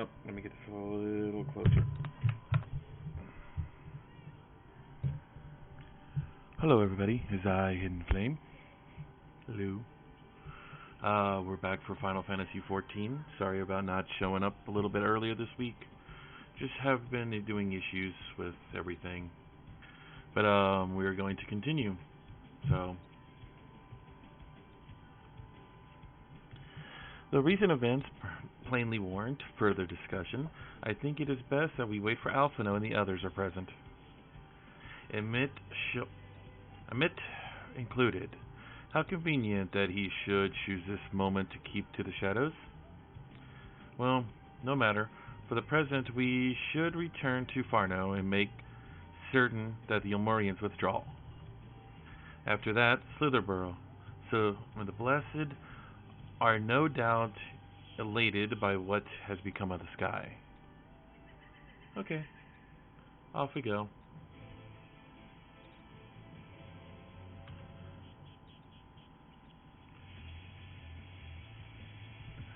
Oh, let me get this a little closer. Hello, everybody. It's I, Hidden Flame. Hello. We're back for Final Fantasy XIV. Sorry about not showing up a little bit earlier this week. Just have been doing issues with everything. But we're going to continue. So, the recent events plainly warrant further discussion. I think it is best that we wait for Alphino and the others are present. Amit included. How convenient that he should choose this moment to keep to the shadows. Well, no matter. For the present, we should return to Farno and make certain that the Elmorians withdraw. After that, Slitherborough. So, when the Blessed are no doubt elated by what has become of the sky. Okay, off we go.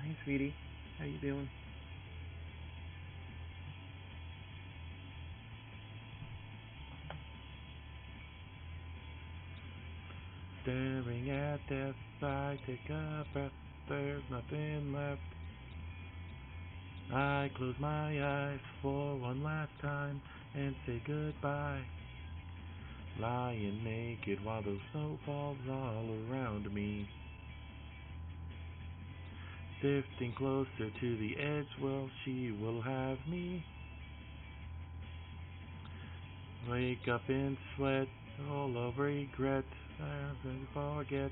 Hi, sweetie. How you doing? Staring at death, I take a breath. There's nothing left. I close my eyes for one last time and say goodbye. Lying naked while the snow falls all around me. Drifting closer to the edge, well, she will have me. Wake up in sweat, all of regret, I'll forget.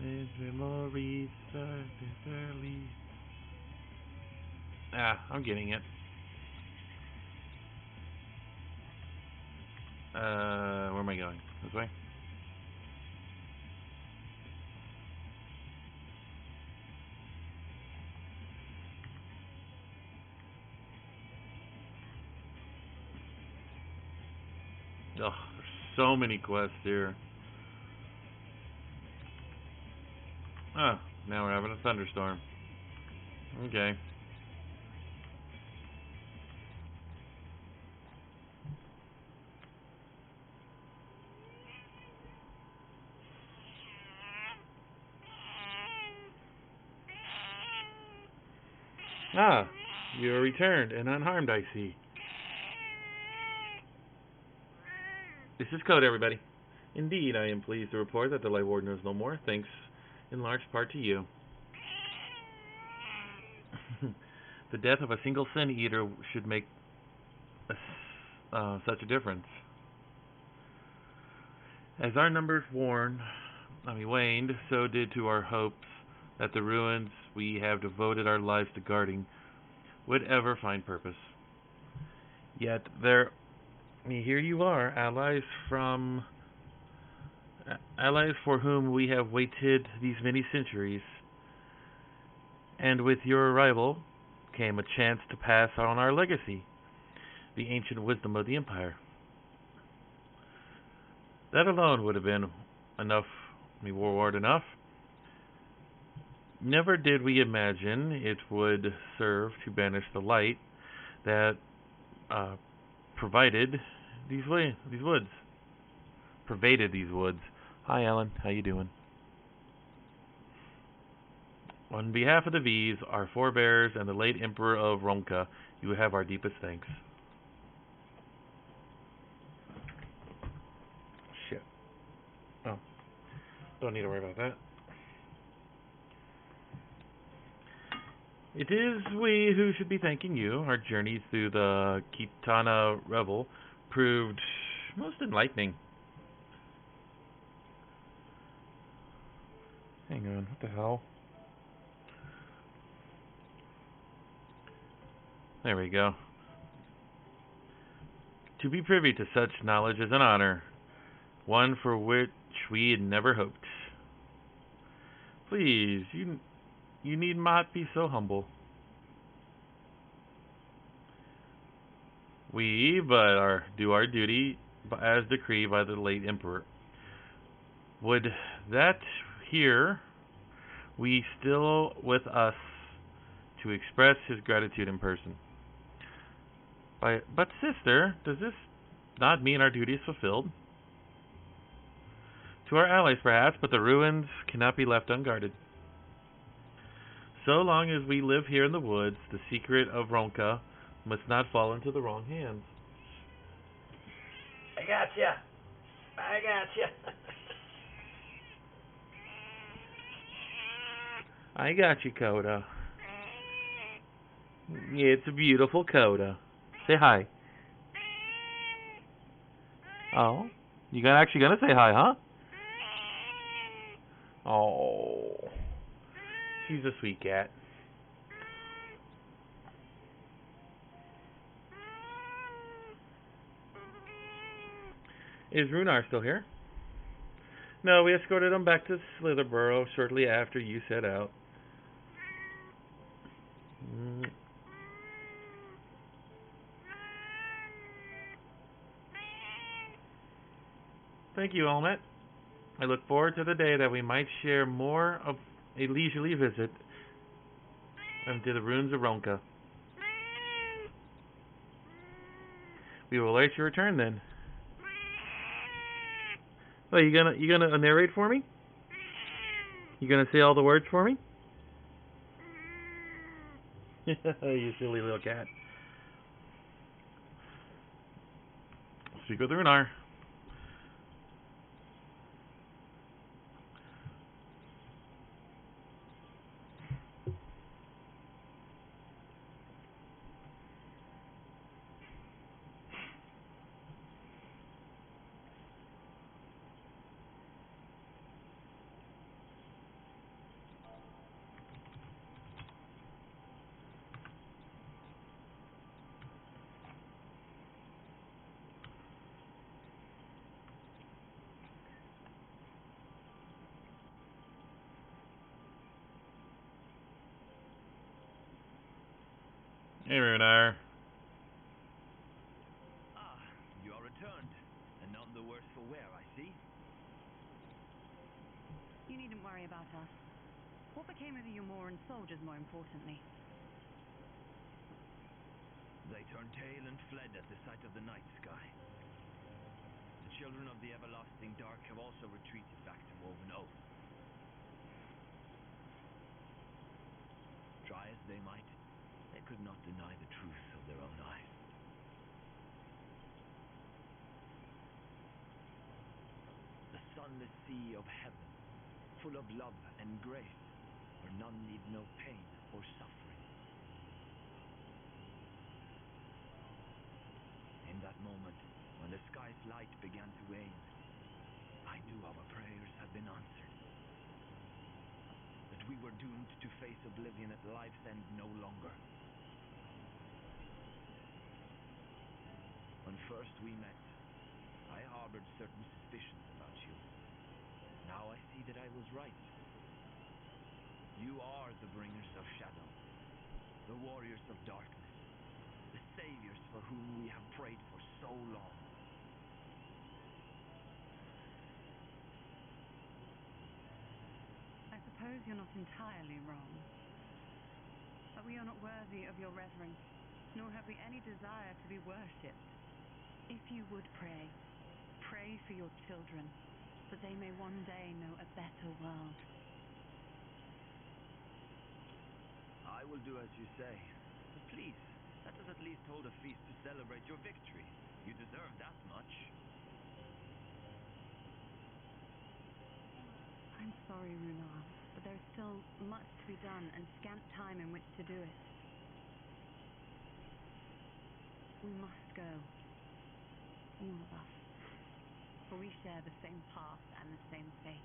These memories are bitterly. I'm getting it. Where am I going? This way? Ugh, there's so many quests here. Oh, now we're having a thunderstorm. Okay. Ah, you are returned and unharmed, I see. This is Code, everybody. Indeed, I am pleased to report that the Light Warden is no more, thanks in large part to you. The death of a single Sin Eater should make such a difference. As our numbers waned, so did to our hopes that the ruins we have devoted our lives to guarding would ever find purpose. Yet here you are, allies for whom we have waited these many centuries. And with your arrival came a chance to pass on our legacy, the ancient wisdom of the Empire. That alone would have been reward enough. Never did we imagine it would serve to banish the light that pervaded these woods. Hi, Ellen. How you doing? On behalf of the V's, our forebears, and the late Emperor of Romka, you have our deepest thanks. Shit. Oh. Don't need to worry about that. It is we who should be thanking you. Our journey through the Kitana Revel proved most enlightening. Hang on, what the hell? There we go. To be privy to such knowledge is an honor, one for which we had never hoped. Please, you need not be so humble. We do our duty as decreed by the late Emperor. Would that here we still with us to express his gratitude in person. But sister, does this not mean our duty is fulfilled? To our allies perhaps, but the ruins cannot be left unguarded. So long as we live here in the woods, the secret of Ronka must not fall into the wrong hands. I gotcha. I gotcha. I got you, Coda. It's a beautiful Coda. Say hi. Oh, you actually gonna say hi, huh? Oh, she's a sweet cat. Is Runar still here? No, we escorted him back to Slitherborough shortly after you set out. Thank you, Elmet. I look forward to the day that we might share more of a leisurely visit into the ruins of Ronka. We will await your return then. Oh, you gonna narrate for me? You gonna say all the words for me? You silly little cat. Speak with Runar. Hey, Runar. Ah, you are returned, and none the worse for wear, I see. You needn't worry about us. What became of your Moran soldiers, more importantly? They turned tail and fled at the sight of the night sky. The children of the everlasting dark have also retreated back to Woven Oath. Try as they might, they could not deny the truth of their own eyes. The sunless sea of heaven, full of love and grace, where none need know pain or suffering. In that moment, when the sky's light began to wane, I knew our prayers had been answered. That we were doomed to face oblivion at life's end no longer. When first we met, I harbored certain suspicions about you. Now I see that I was right. You are the bringers of shadow, the warriors of darkness, the saviors for whom we have prayed for so long. I suppose you're not entirely wrong. But we are not worthy of your reverence, nor have we any desire to be worshipped. If you would pray, pray for your children, that they may one day know a better world. I will do as you say. But please, let us at least hold a feast to celebrate your victory. You deserve that much. I'm sorry, Runar, but there is still much to be done and scant time in which to do it. We must go. All of us. For we share the same path and the same fate.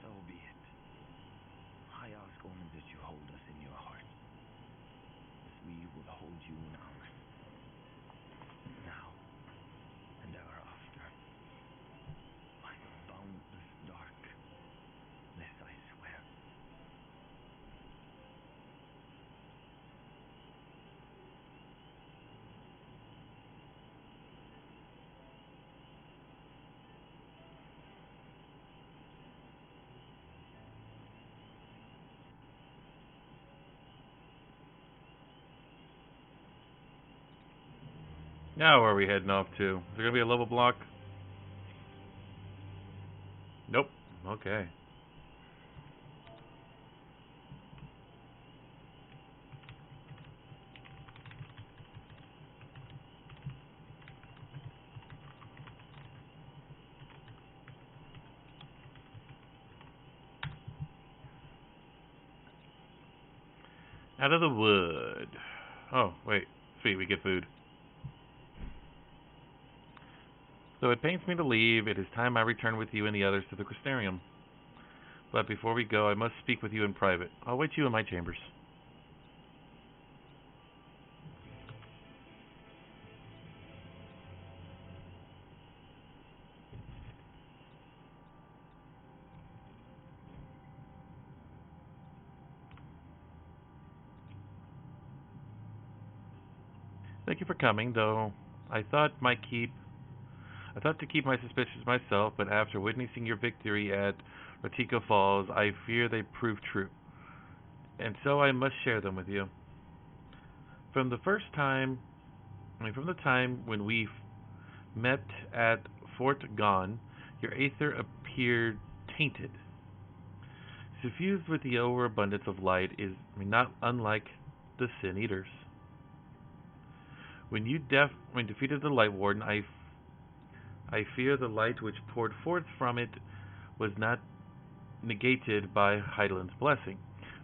So be it. I ask only that you hold us in your heart, as we will hold you in ours. Now and ever after. By the boundless dark, this I swear. Now where are we heading off to? Is there gonna be a level block? Nope. Okay. Out of the wood. Oh, wait. Sweet, we get food. Though it pains me to leave, it is time I return with you and the others to the Crystarium. But before we go, I must speak with you in private. I'll wait you in my chambers. Thank you for coming, though I thought to keep my suspicions myself, but after witnessing your victory at Ratico Falls, I fear they prove true. And so I must share them with you. From the first time, from the time when we met at Fort Gon, your aether appeared tainted. Suffused with the overabundance of light is not unlike the Sin Eaters. When you defeated the Light Warden, I fear the light which poured forth from it was not negated by Hydalin's blessing.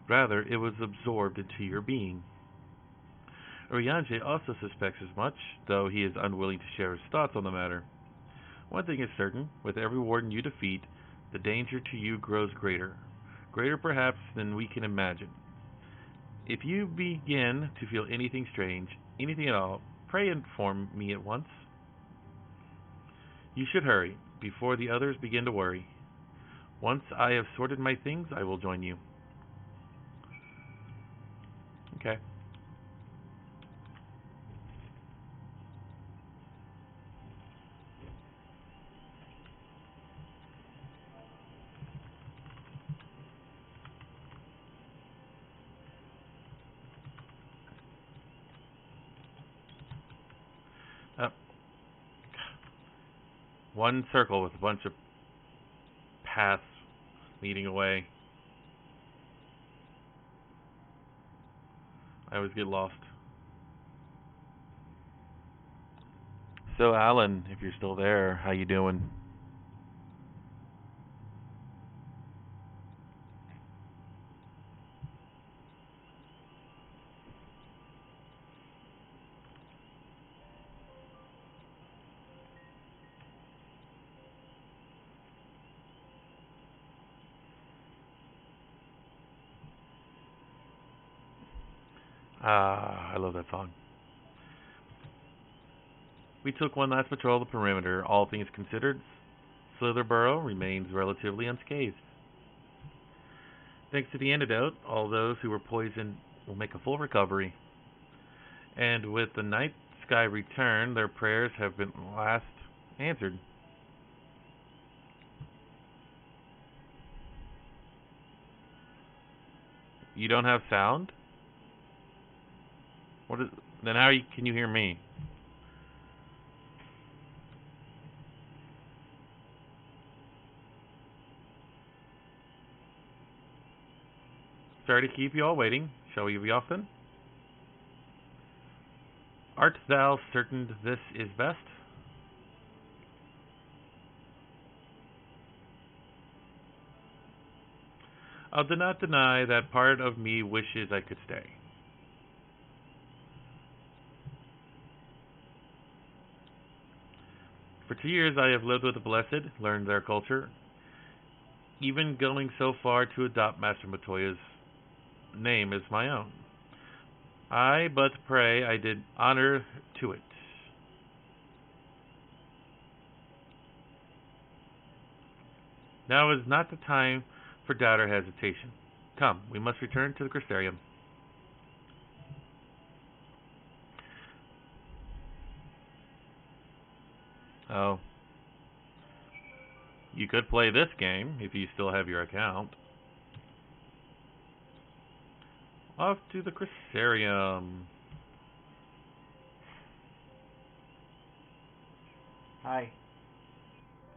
Rather, it was absorbed into your being. Urianger also suspects as much, though he is unwilling to share his thoughts on the matter. One thing is certain, with every warden you defeat, the danger to you grows greater. Greater perhaps than we can imagine. If you begin to feel anything strange, anything at all, pray inform me at once. You should hurry, before the others begin to worry. Once I have sorted my things, I will join you. Okay. Uh, One circle with a bunch of paths leading away. I always get lost. So, Alan, if you're still there, how you doing? Ah, I love that song. We took one last patrol of the perimeter. All things considered, Slitherborough remains relatively unscathed. Thanks to the antidote, all those who were poisoned will make a full recovery. And with the night sky return, their prayers have been last answered. You don't have sound? What is? Then can you hear me? Sorry to keep you all waiting. Shall we be off then? Art thou certain this is best? I do not deny that part of me wishes I could stay. For 2 years I have lived with the Blessed, learned their culture, even going so far to adopt Master Matoya's name as my own. I but pray I did honor to it. Now is not the time for doubt or hesitation. Come, we must return to the Crystarium. Oh. You could play this game if you still have your account. Off to the Crystarium. Hi.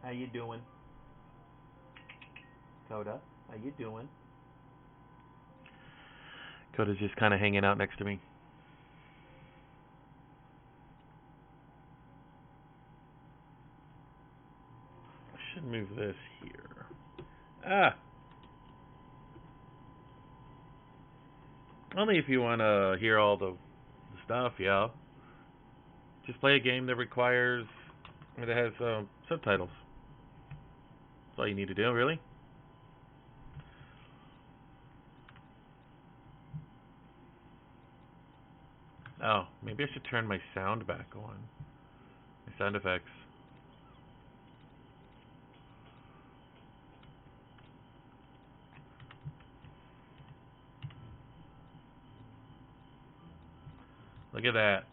How you doing? Coda, how you doing? Coda's just kind of hanging out next to me. I should move this here. Ah! Only if you want to hear all the stuff, yeah. Just play a game that has subtitles. That's all you need to do, really. Oh, maybe I should turn my sound back on. My sound effects. Look at that.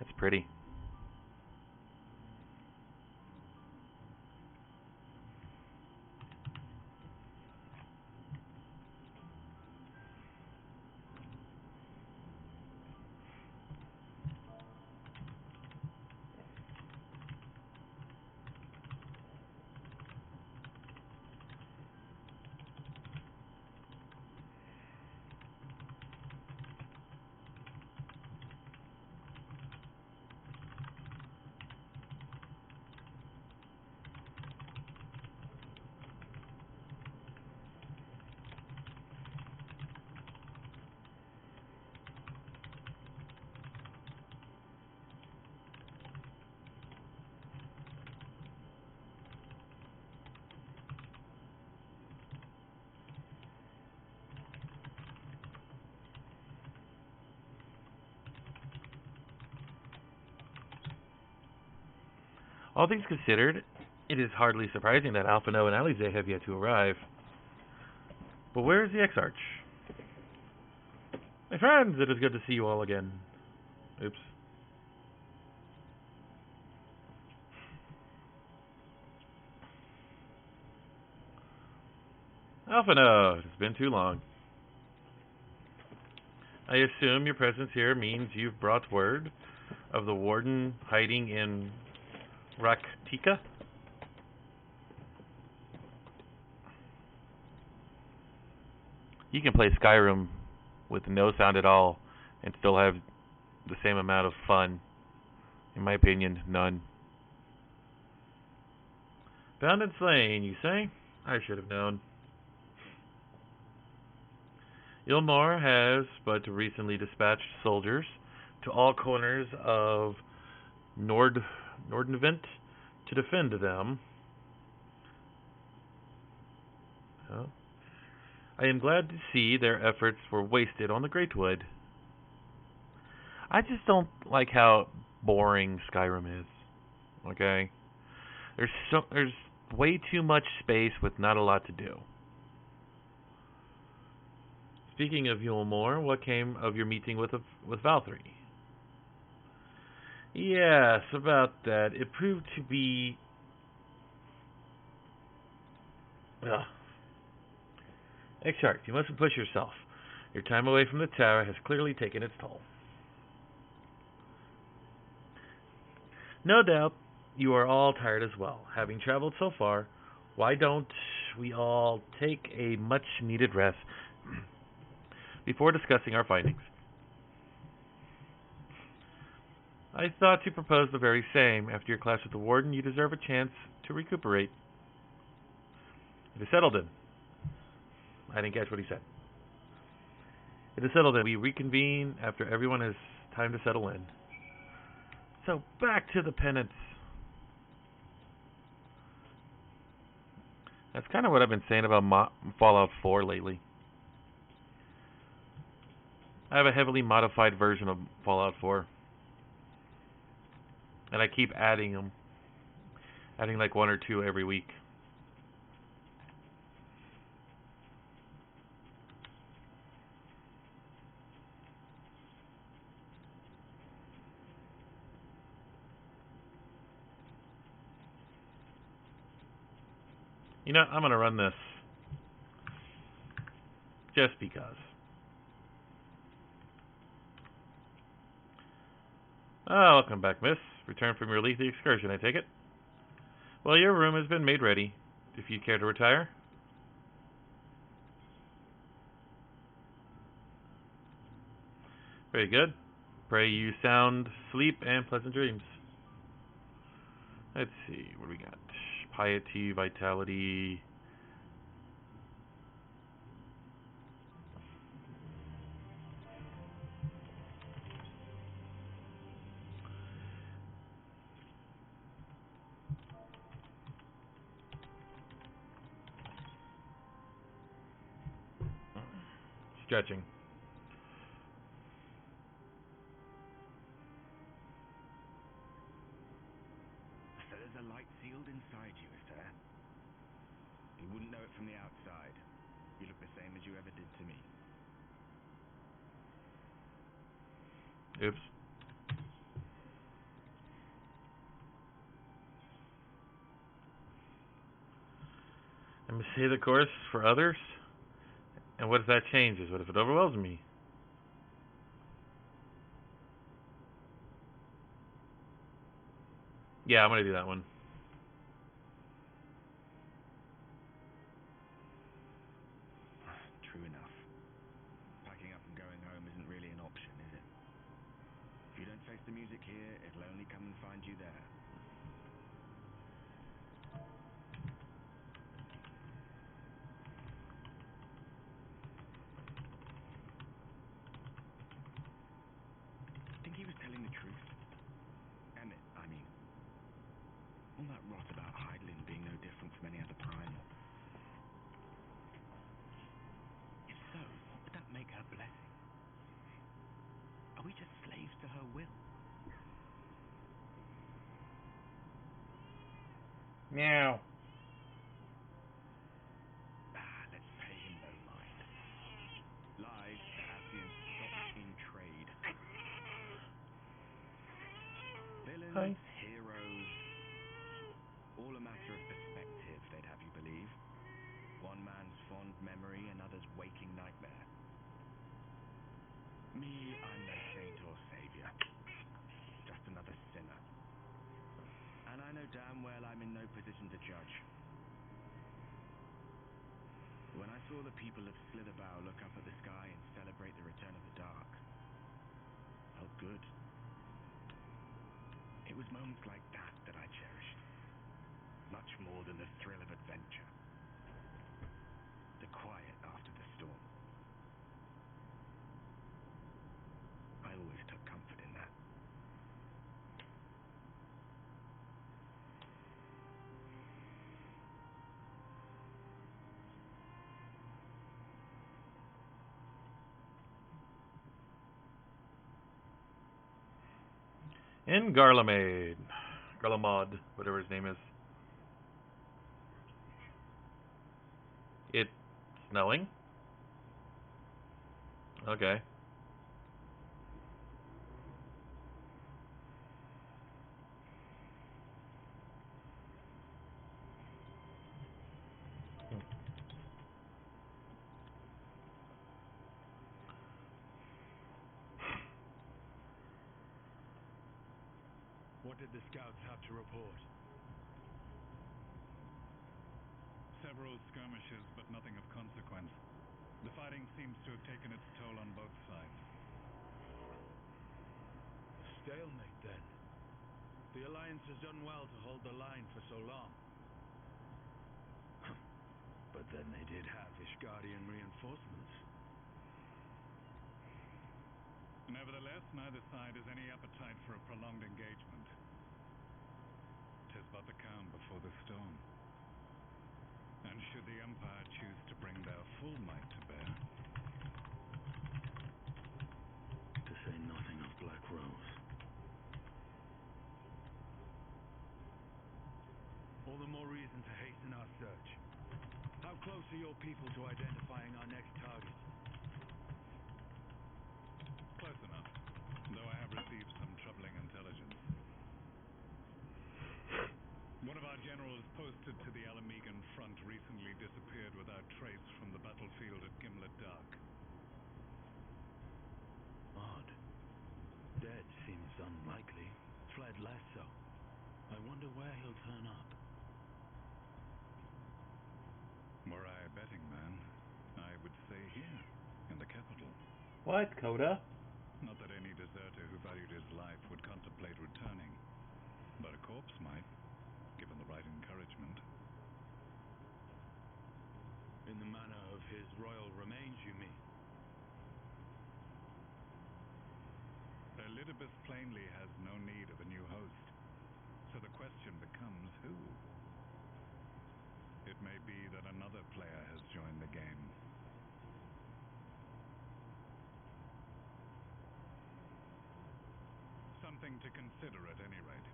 That's pretty. All things considered, it is hardly surprising that Alphino and Alize have yet to arrive. But where is the Exarch? My friends, it is good to see you all again. Oops. Alphino, it has been too long. I assume your presence here means you've brought word of the warden hiding in Raktika? You can play Skyrim with no sound at all and still have the same amount of fun. In my opinion, none. Bound and slain, you say? I should have known. Ilmar has but recently dispatched soldiers to all corners of Nordenvent to defend them. Oh. I am glad to see their efforts were wasted on the Greatwood. I just don't like how boring Skyrim is. Okay? There's way too much space with not a lot to do. Speaking of Yulmore, what came of your meeting with Valkyrie? Yes, about that. It proved to be... Exarch, you mustn't push yourself. Your time away from the tower has clearly taken its toll. No doubt you are all tired as well. Having traveled so far, why don't we all take a much-needed rest before discussing our findings? I thought to propose the very same. After your clash with the Warden, you deserve a chance to recuperate. It is settled then. I didn't catch what he said. It is settled then. We reconvene after everyone has time to settle in. So, back to the penance. That's kind of what I've been saying about Fallout 4 lately. I have a heavily modified version of Fallout 4. And I keep adding them. Adding like one or two every week. You know, I'm going to run this. Just because. Oh, welcome back, miss. Returned from your lengthy excursion, I take it? Well, your room has been made ready, if you care to retire. Very good. Pray you sound sleep and pleasant dreams. Let's see, what do we got? Piety, vitality. Stretching. So there's a light sealed inside you, is there? You wouldn't know it from the outside. You look the same as you ever did to me. Oops. Let me see the course for others. And what if that changes? What if it overwhelms me? Yeah, I'm gonna do that one. True enough. Packing up and going home isn't really an option, is it? If you don't face the music here, it'll only come and find you there. Think he was telling the truth? Emmett, I mean. All that rot about Hyperion being no different from any other Primal. If so, what would that make her blessing? Are we just slaves to her will? Meow. Let's pay him no mind. Lives that have been stocked in trade. Villains, Hi. heroes, all a matter of perspective, they'd have you believe. One man's fond memory, another's waking nightmare. Me, I'm no saint or savior. Just another sinner. And I know damn well I'm in no position to judge. When I saw the people of Slitherbow look up at the sky and celebrate the return of the dark, I felt good. It was moments like that that I cherished. Much more than the thrill of adventure. The quiet after the storm. I always took comfort in that. In Garlamade. Garlamod, whatever his name is. It's snowing? Okay. What did the scouts have to report? Several skirmishes, but nothing of consequence. The fighting seems to have taken its toll on both sides. Stalemate, then. The Alliance has done well to hold the line for so long. But then they did have Ishgardian reinforcements. Nevertheless, neither side has any appetite for a prolonged engagement. 'Tis but the calm before the storm. And should the Empire choose to bring their full might to bear, to say nothing of Black Rose. All the more reason to hasten our search. How close are your people to identifying our next target? Close enough, though I have received some troubling intelligence. One of our generals posted to the Alamegan front recently disappeared without trace from the battlefield at Gimlet Dark. Odd. Dead seems unlikely. fled less so. I wonder where he'll turn up. Were I a betting man, I would say here, in the capital. What, Coda? Not that any deserter who valued his life would contemplate returning, but a corpse might, given the right encouragement. In the manner of his royal remains, you mean? Elizabeth plainly has no need of a new host, so the question becomes who? It may be that another player has joined the game. Something to consider at any rate.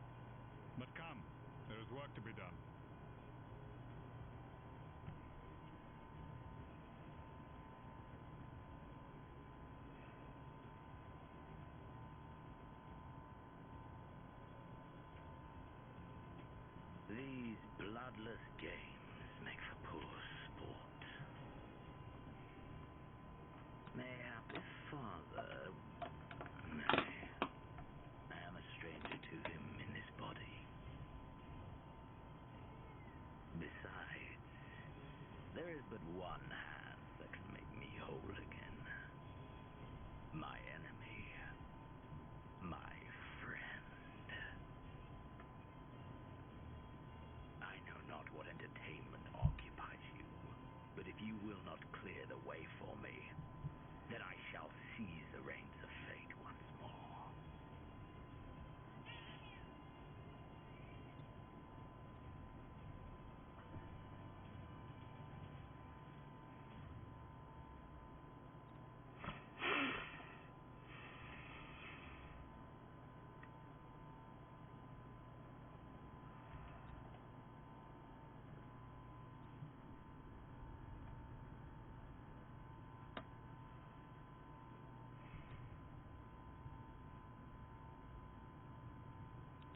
But come, there is work to be done. These bloodless games make for poor sport. Mayhap his father... Nay, I am a stranger to him in this body. Besides, there is but one hand that can make me whole again. My enemy. My friend. I know not what entertainment occupies you, but if you will not clear the way for me, then I shall seize the reins of fate once more.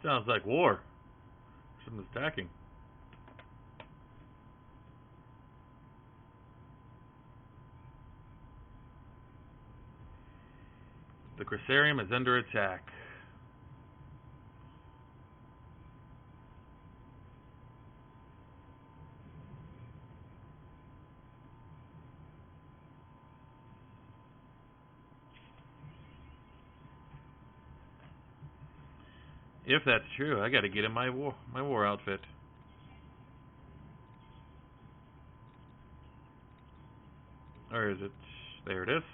Sounds like war. Some attacking. The Crisarium is under attack. If that's true, I gotta get in my war outfit. Or is it? There it is.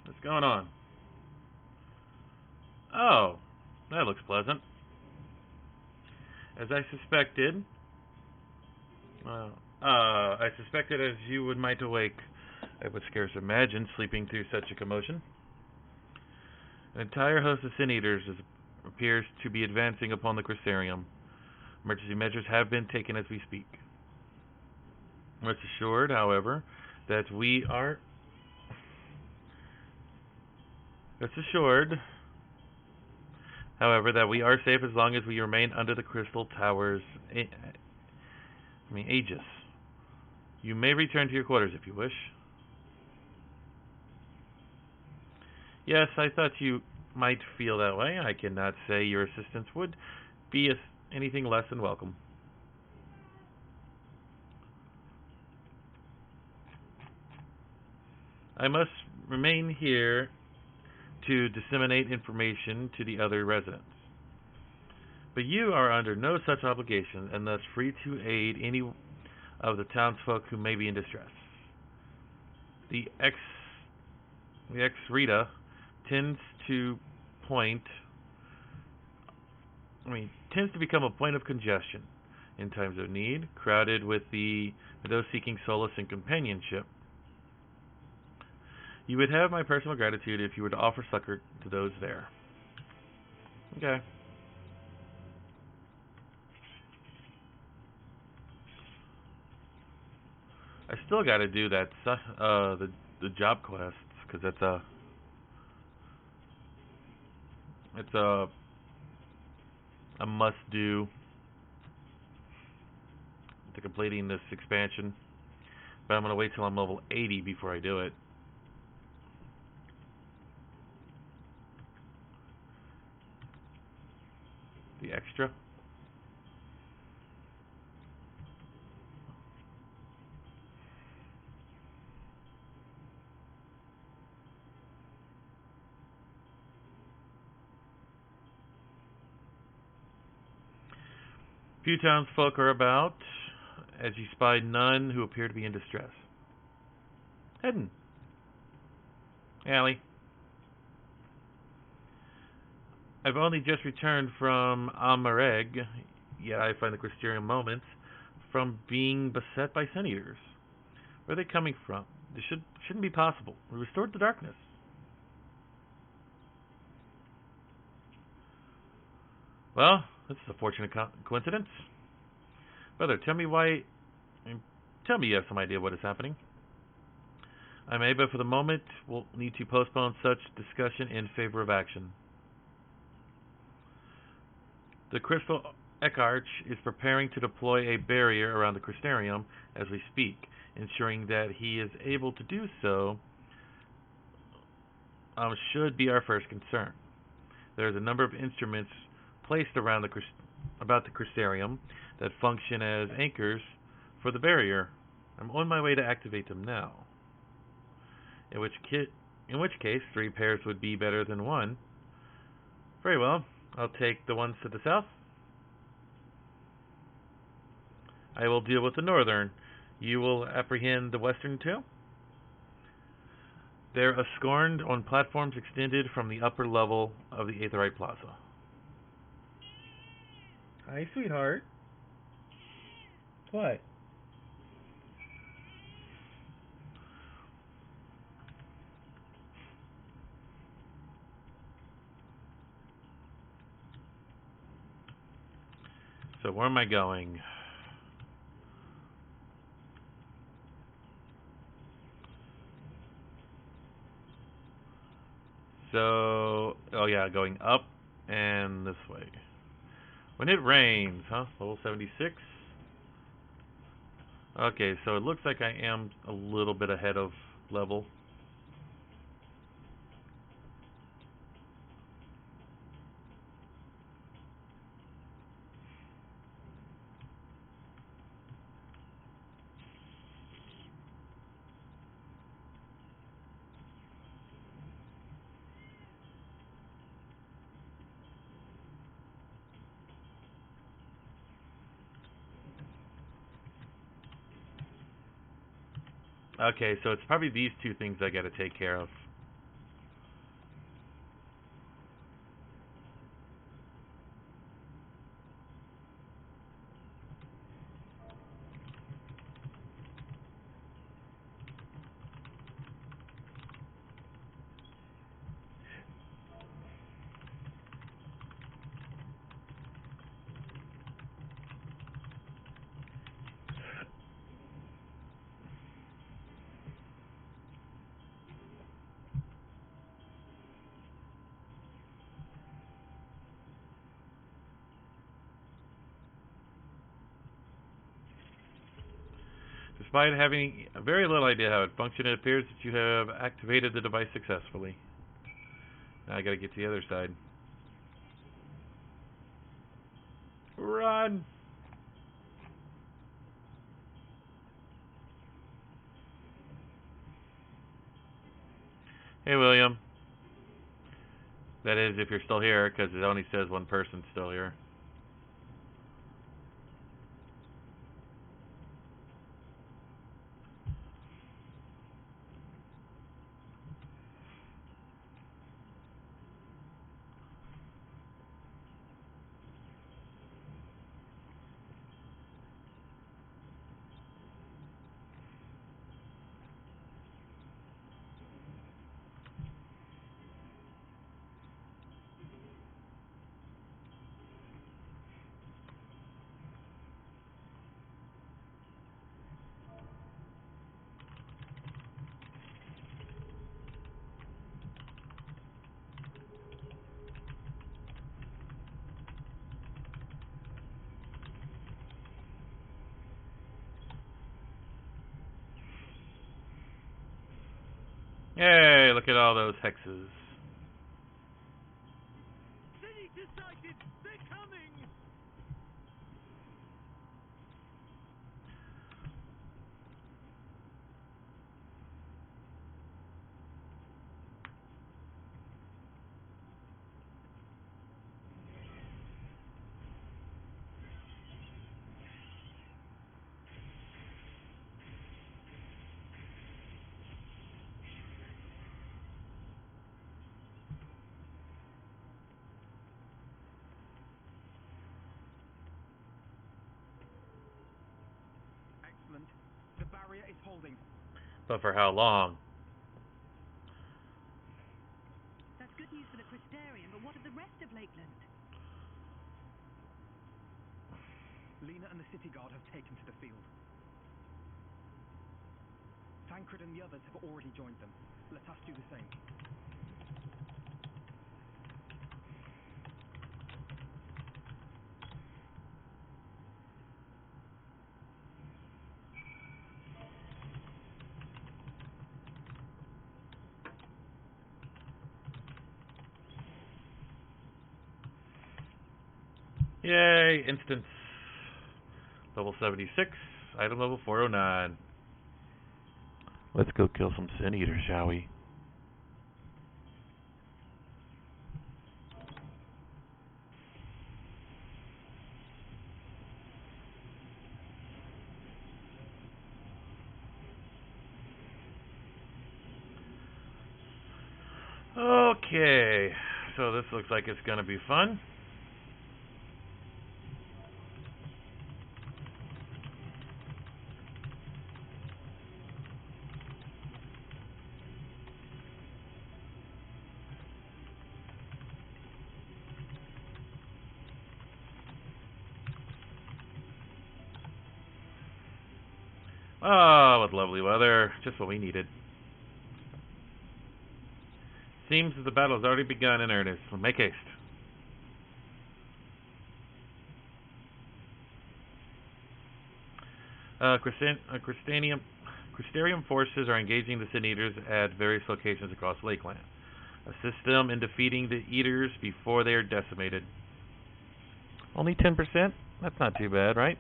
What's going on? Oh, that looks pleasant. As I suspected. I suspected as you would might awake. I would scarce imagine sleeping through such a commotion. An entire host of sin eaters appears to be advancing upon the Crisarium. Emergency measures have been taken as we speak. Rest assured, however, that we are... Rest assured, however, that we are safe as long as we remain under the Crystal Tower's... aegis. You may return to your quarters if you wish. Yes, I thought you might feel that way. I cannot say your assistance would be anything less than welcome. I must remain here to disseminate information to the other residents. But you are under no such obligation and thus free to aid any of the townsfolk who may be in distress. The ex-Rita tends to become a point of congestion in times of need, crowded with those seeking solace and companionship. You would have my personal gratitude if you were to offer succor to those there. Okay. I still got to do that the job quests because it's a must do to completing this expansion. But I'm gonna wait till I'm level 80 before I do it. extra. Few townsfolk are about, as you spy none who appear to be in distress. Hidden. Allie. I've only just returned from Amareg, yet I find the Crysterium moments from being beset by Sun Eaters. Where are they coming from? This shouldn't be possible. We restored the darkness. Well, this is a fortunate coincidence. Brother, tell me you have some idea what is happening. I may, but for the moment, we'll need to postpone such discussion in favor of action. The Crystal Echarch is preparing to deploy a barrier around the Crysterium as we speak, ensuring that he is able to do so should be our first concern. There is a number of instruments placed around about the Crysterium that function as anchors for the barrier. I'm on my way to activate them now. In which case, 3 pairs would be better than 1. Very well. I'll take the ones to the south. I will deal with the northern. You will apprehend the western two. They're escorned on platforms extended from the upper level of the Aetherite Plaza. Hi, sweetheart. What? So where am I going? So, oh yeah, going up and this way. When it rains, huh? Level 76. Okay, so it looks like I am a little bit ahead of level. Okay, so it's probably these two things I gotta take care of. Despite having very little idea how it functions, it appears that you have activated the device successfully. Now I gotta get to the other side. Run! Hey, William. That is, if you're still here, because it only says one person's still here. Yay, look at all those hexes. City decided! They're coming! barrier is holding. But for how long? That's good news for the Crystarian, but what of the rest of Lakeland? Lena and the city guard have taken to the field. Tancred and the others have already joined them. Let us do the same. Yay, instance. Level 76, item level 409. Let's go kill some Sin Eaters, shall we? Okay, so this looks like it's going to be fun. Oh, what lovely weather. Just what we needed. Seems that the battle has already begun in earnest. So make haste. Crystarian forces are engaging the Sin Eaters at various locations across Lakeland. Assist them in defeating the Eaters before they are decimated. Only 10%? That's not too bad, right?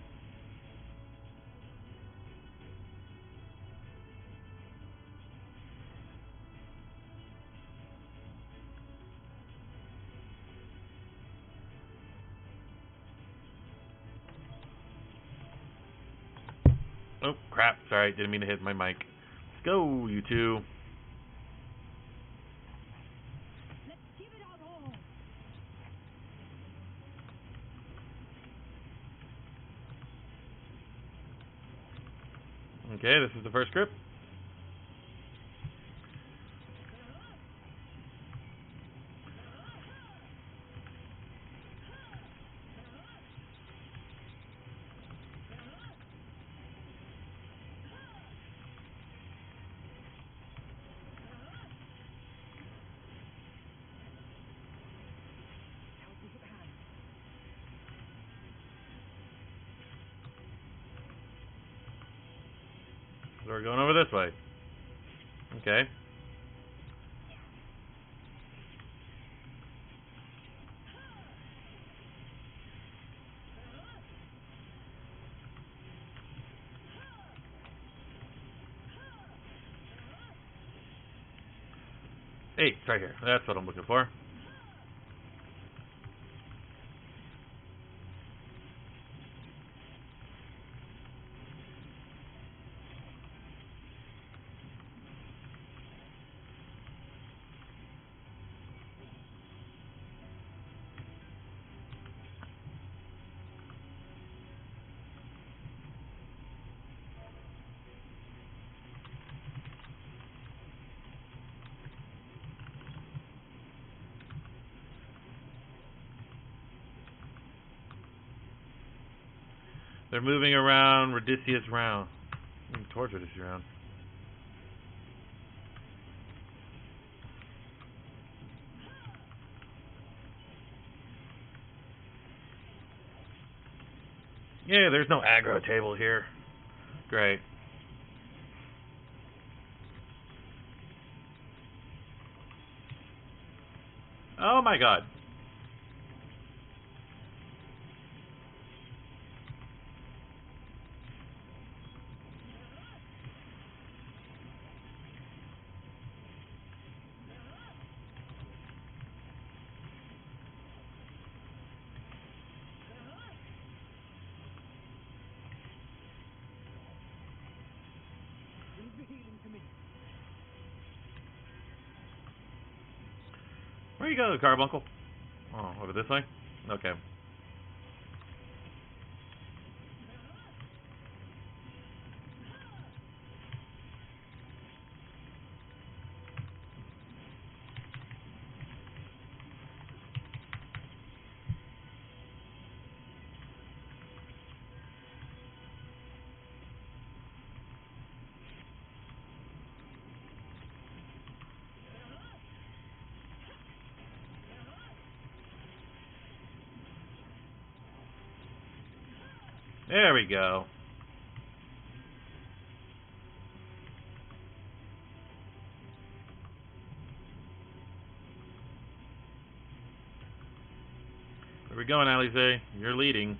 Oh, crap. Sorry, didn't mean to hit my mic. Let's go, you two. Let's give it our all. Okay, this is the first group. So we're going over this way. Okay. Hey, it's right here. That's what I'm looking for. They're moving around Radicius Round. Towards Radicius Round. Yeah, there's no aggro table here. Great. Oh my god. Leave the healing to me. Where you go, Carbuncle? Oh, over this way? Okay. There we go. Where we going, Alize? You're leading.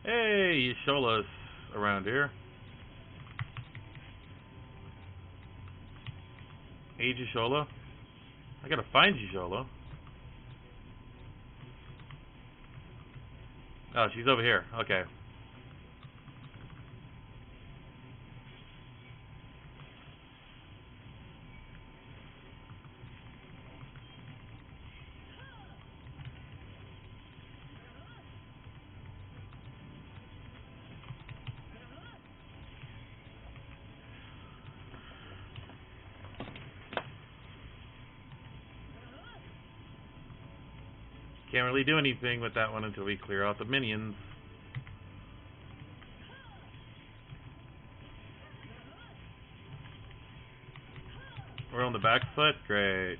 Hey, Shola's around here. Age Shola? I gotta find you, Shola. Oh, she's over here. Okay. Can't really do anything with that one until we clear out the minions. We're on the back foot? Great.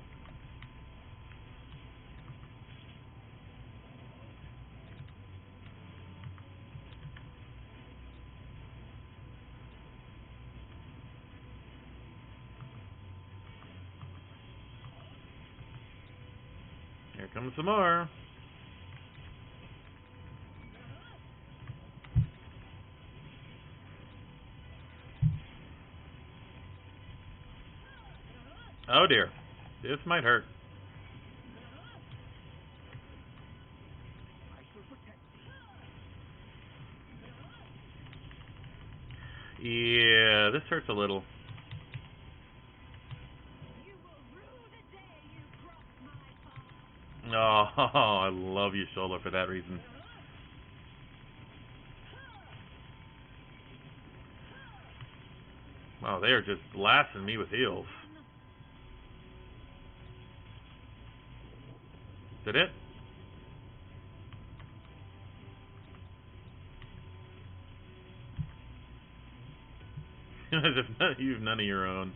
Here comes some more. Oh dear. This might hurt. Yeah, this hurts a little. Oh, I love you, Shola, for that reason. Wow, they are just blasting me with heals. Is that it? As if you have none of your own.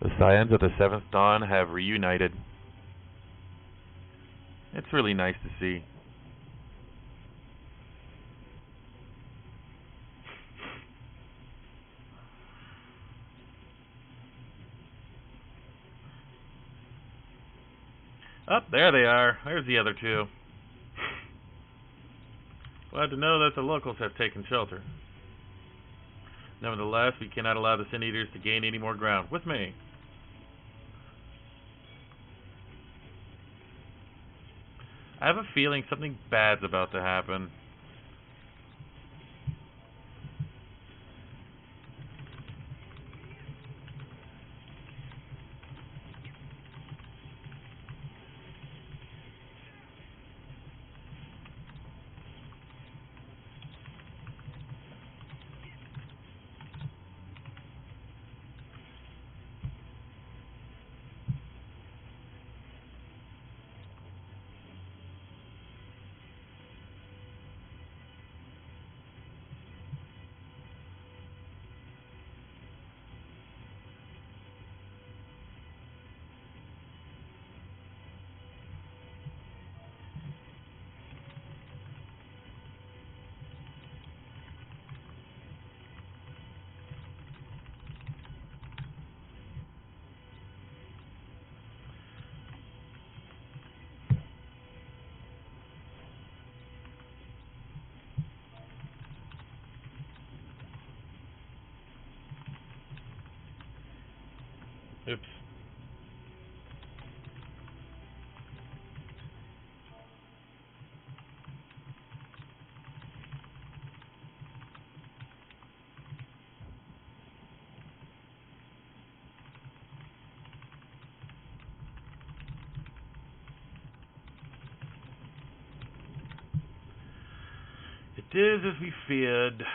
The Scions of the Seventh Dawn have reunited. It's really nice to see. Oh, there they are. There's the other two. Glad to know that the locals have taken shelter. Nevertheless, we cannot allow the Sin Eaters to gain any more ground. With me. I have a feeling something bad's about to happen. Oops. It is as we feared.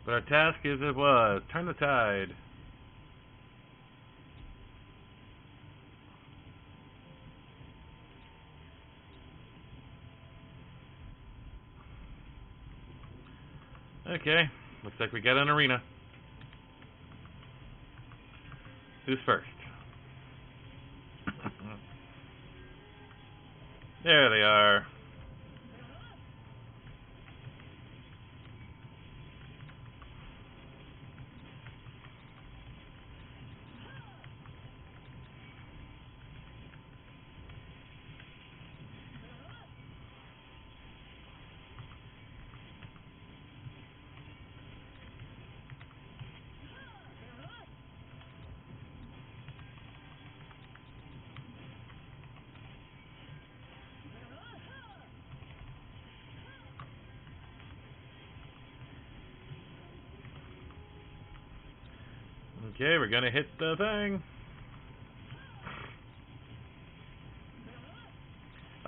But our task is it was. Turn the tide. Okay, looks like we got an arena. Who's first? There they are. Okay, we're gonna hit the thing.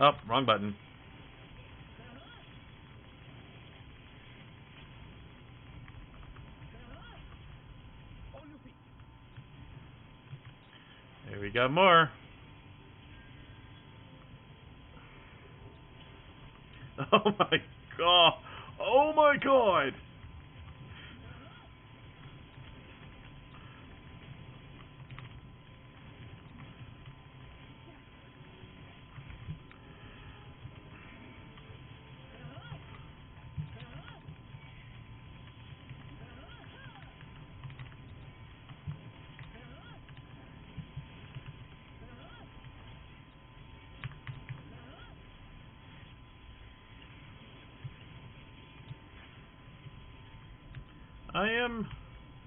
Oh, wrong button. There we got more. Oh my god. Oh my god.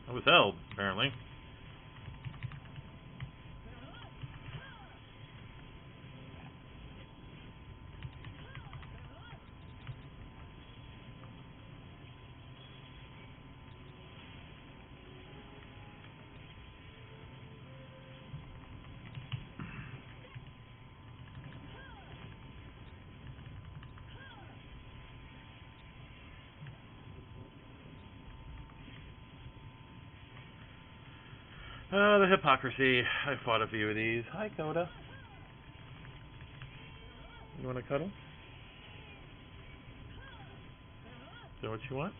I was held, apparently. The hypocrisy. I fought a few of these. Hi, Coda. You want to cuddle? Is that what you want?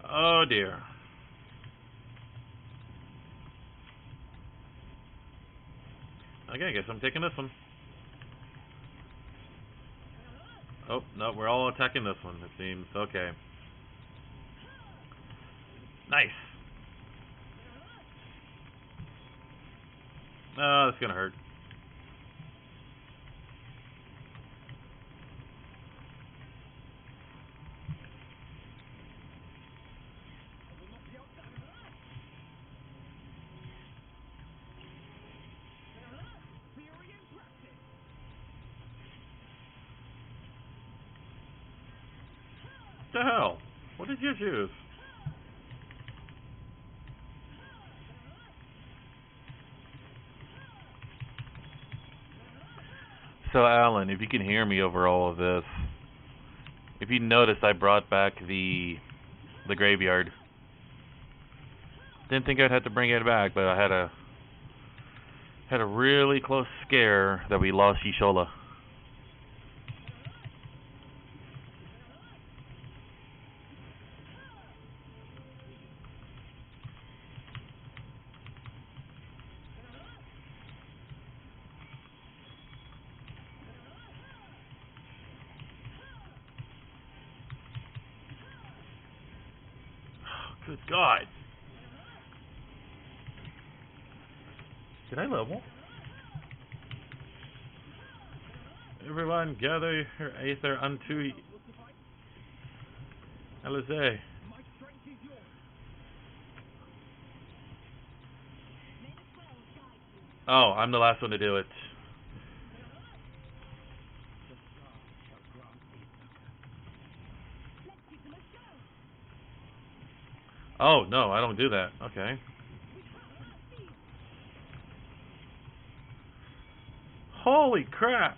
Oh dear. Okay, I guess I'm taking this one. Oh, no, we're all attacking this one, it seems. Okay. Nice. Oh, that's gonna hurt. What the hell? What did you choose? So, Alan, if you can hear me over all of this, if you noticed, I brought back the graveyard. Didn't think I'd have to bring it back, but I had a really close scare that we lost Yishola. Good God. Did I level? Everyone gather your aether unto Alizé. Oh, I'm the last one to do it. Oh, no, I don't do that. Okay. Holy crap.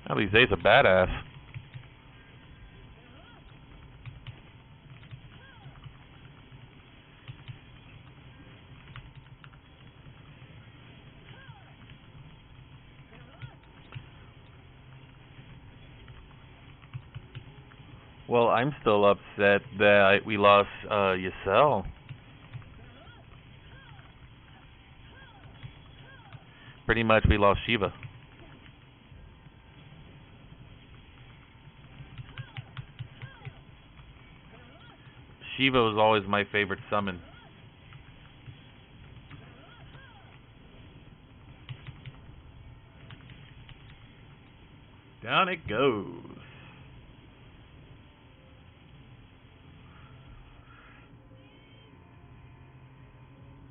Alizé's a badass. Well, I'm still upset that we lost Yasel. Pretty much we lost Shiva. Shiva was always my favorite summon. Down it goes.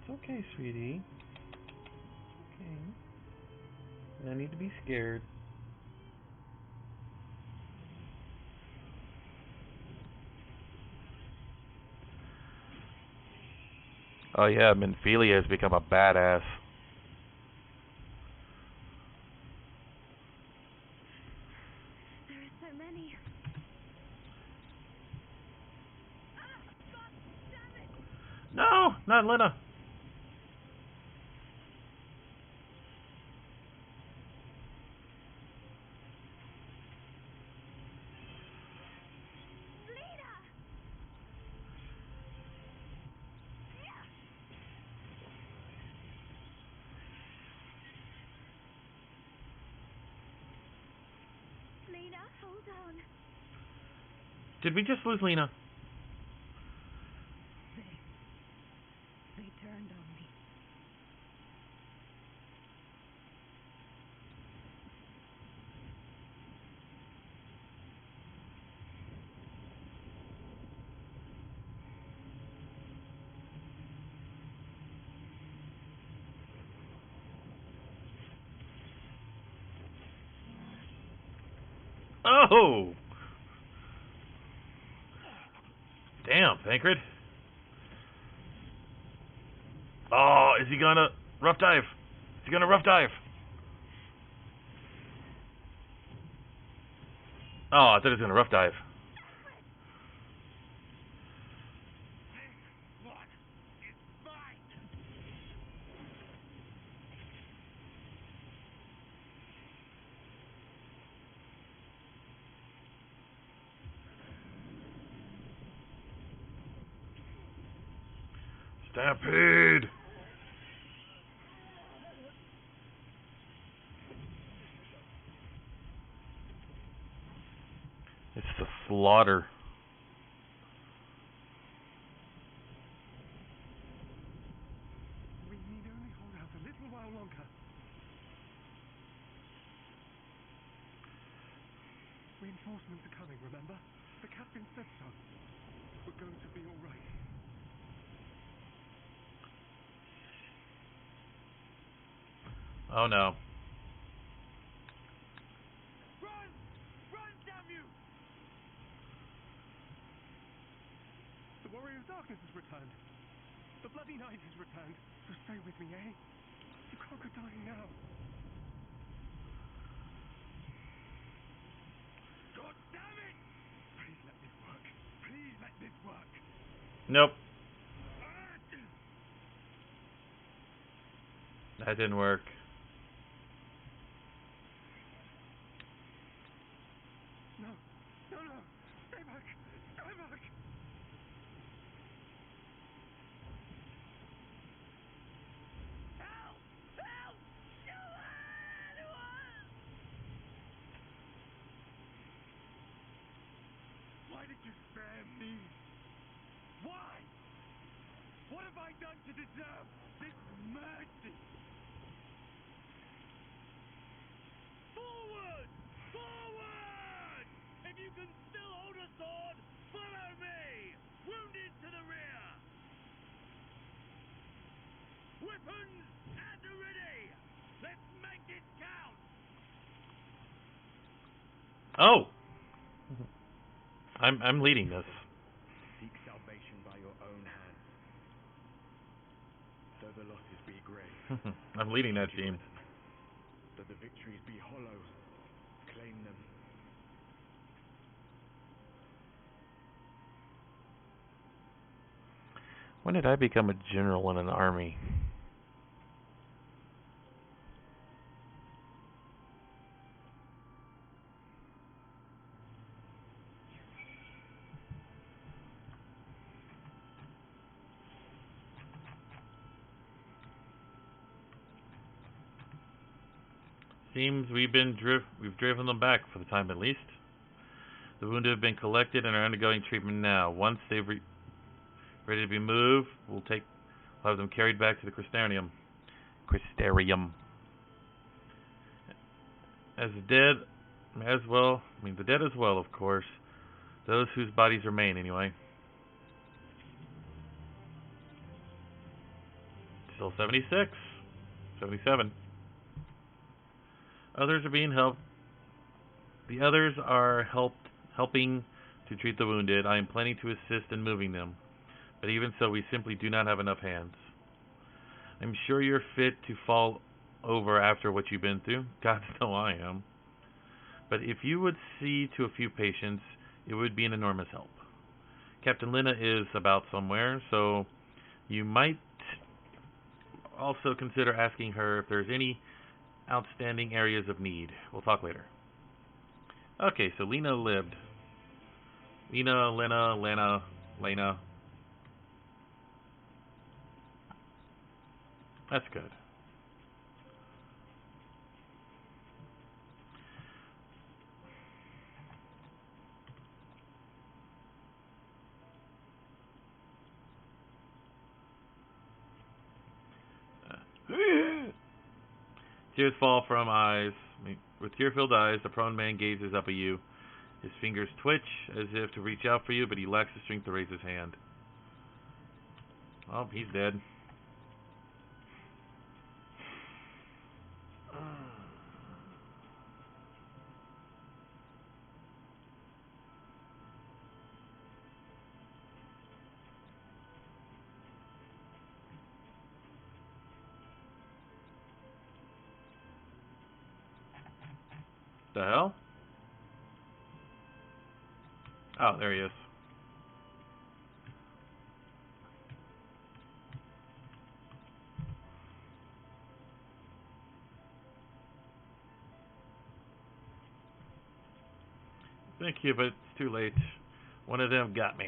It's okay, sweetie. Okay. No need to be scared. Oh yeah, Minfilia has become a badass. There are so many. Ah, God damn it! No, not Lena. Lena! Lena, hold on. Did we just lose Lena? They turned on me. Oh! Damn, Pancred. Oh, is he gonna rough dive? Is he gonna rough dive? Oh, I thought he was gonna rough dive. Stampede! It's the slaughter. We need only hold out a little while longer. Reinforcements are coming, remember? The captain said so. We're going to be all right. Oh no. Run! Run, damn you! The Warrior of Darkness has returned. The Bloody Knight has returned. So stay with me, eh? You can't go dying now. God damn it! Please let this work. Please let this work. Nope. That didn't work. No, no, no. Stay back. Stay back. Help! Help! Why did you spare me? Why? What have I done to deserve this mercy? Forward! Forward! If you can still hold a sword, follow me! Wounded to the rear! Weapons at the ready! Let's make it count! Oh! I'm leading this. Seek salvation by your own hands. Though the losses be great, I'm leading that team. though the victories be hollow, claim them. When did I become a general in an army? Seems we've driven them back for the time at least. The wounded have been collected and are undergoing treatment now. Once they've ready to be moved, we'll have them carried back to the Crystarium. As the dead the dead as well, of course. Those whose bodies remain, anyway. Still 76. 77. Others are being helped. The others are helping to treat the wounded. I am planning to assist in moving them. But even so, we simply do not have enough hands. I'm sure you're fit to fall over after what you've been through. God knows I am. But if you would see to a few patients, it would be an enormous help. Captain Lena is about somewhere, so you might also consider asking her if there's any outstanding areas of need. We'll talk later. Okay, so Lena lived. Lena. That's good. Tears fall from eyes. With tear-filled eyes, the prone man gazes up at you. His fingers twitch as if to reach out for you, but he lacks the strength to raise his hand. Oh, he's dead. The hell? Oh, there he is. Thank you, but it's too late. One of them got me.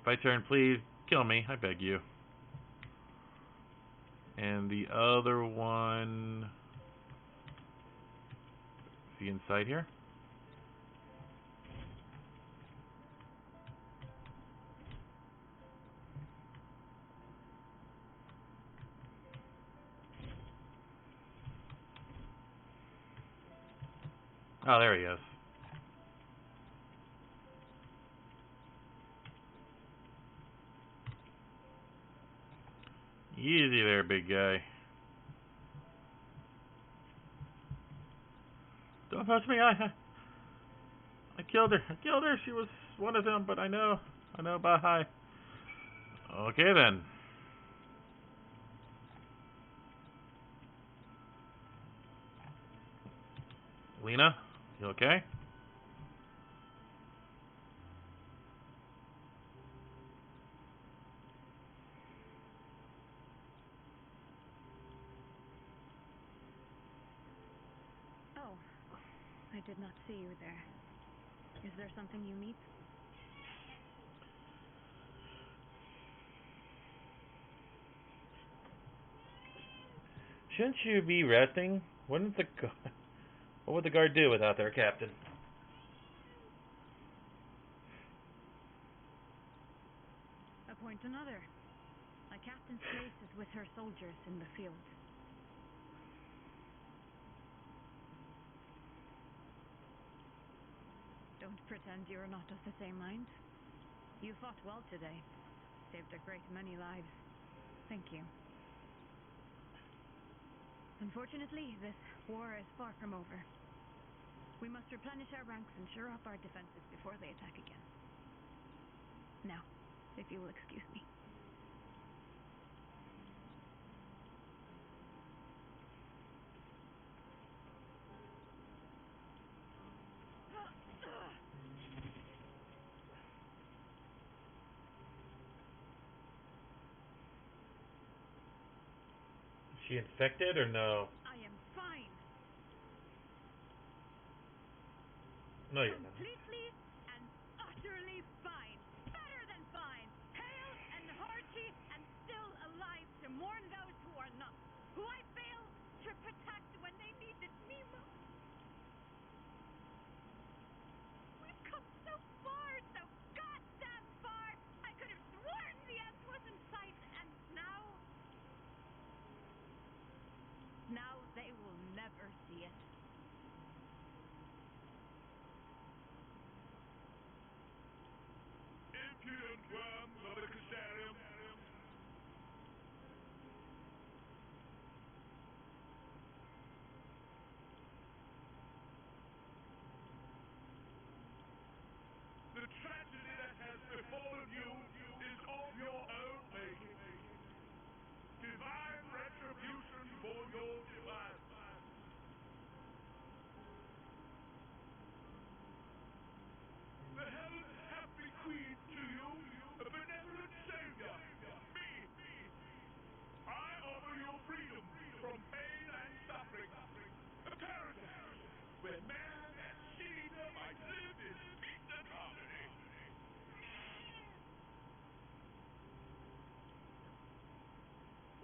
If I turn, please kill me, I beg you. And the other one... Is he inside here? Oh, there he is. Easy there, big guy. Don't touch me. I killed her. I killed her. She was one of them, but I know about hi. Okay then. Lena, you okay? Oh, I did not see you there. Is there something you need? Shouldn't you be resting? What would the guard do without their captain? Appoint another. A captain's place is with her soldiers in the field. Don't pretend you're not of the same mind. You fought well today. Saved a great many lives. Thank you. Unfortunately, this war is far from over. We must replenish our ranks and shore up our defenses before they attack again. Now, if you will excuse me. Is she infected or no? I am fine. No, you're not. Completely and utterly fine. Better than fine. Hale and hearty and still alive to mourn those who are not. Who I failed to protect when they needed me the tragedy that has befallen you is of your own making. Divine retribution for your defiance. The heavens have bequeathed to you a benevolent savior, me. I offer you freedom from pain and suffering, a paradise where man and Caesar might live in peace and harmony.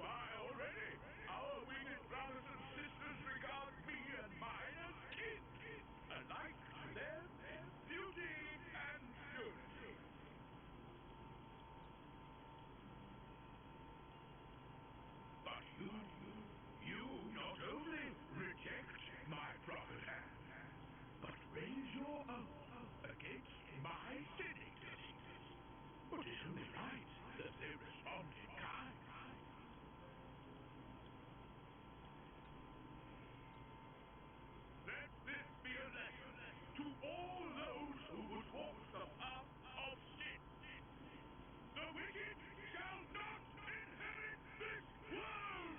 Why, already, our winged brothers and sisters regard me and mine as kin, alike to them in beauty and purity. But you not only reject my prophet hand, but raise your own against my sinning. But it is only right that they respond in kind. Let this be a lesson to all those who would walk the path of sin. The wicked shall not inherit this world!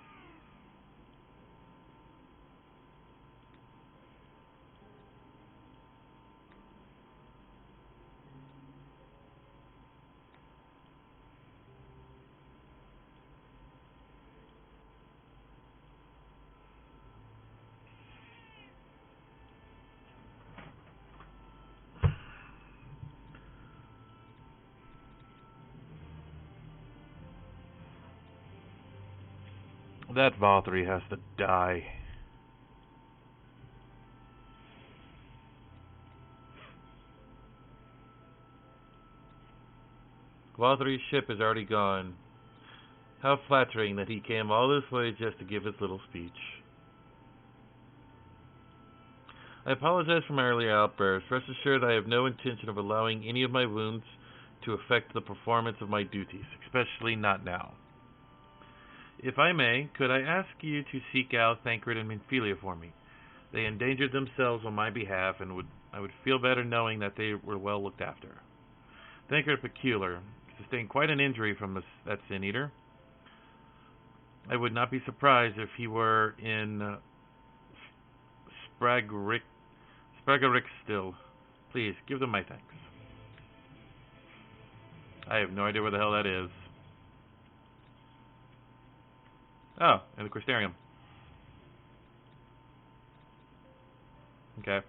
That Valtteri has to die. Valtteri's ship is already gone. How flattering that he came all this way just to give his little speech. I apologize for my earlier outburst. Rest assured I have no intention of allowing any of my wounds to affect the performance of my duties, especially not now. If I may, could I ask you to seek out Thancred and Minfilia for me? They endangered themselves on my behalf, and I would feel better knowing that they were well looked after. Thancred Peculiar sustained quite an injury from that Sin Eater. I would not be surprised if he were in Spraggerick still. Please, give them my thanks. I have no idea where the hell that is. Oh, in the Crystarium. Okay.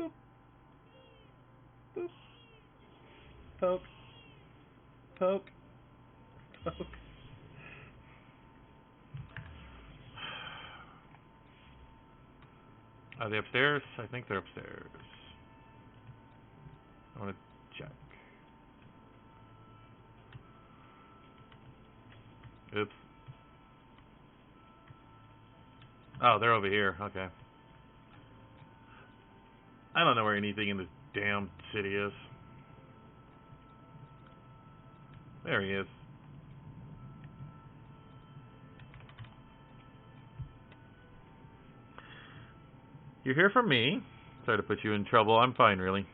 Boop. Boop. Poke. Poke. Poke. Are they upstairs? I think they're upstairs. I want to check. Oops. Oh, they're over here. Okay. I don't know where anything in this damn city is. There he is. You're here for me. Sorry to put you in trouble. I'm fine, really.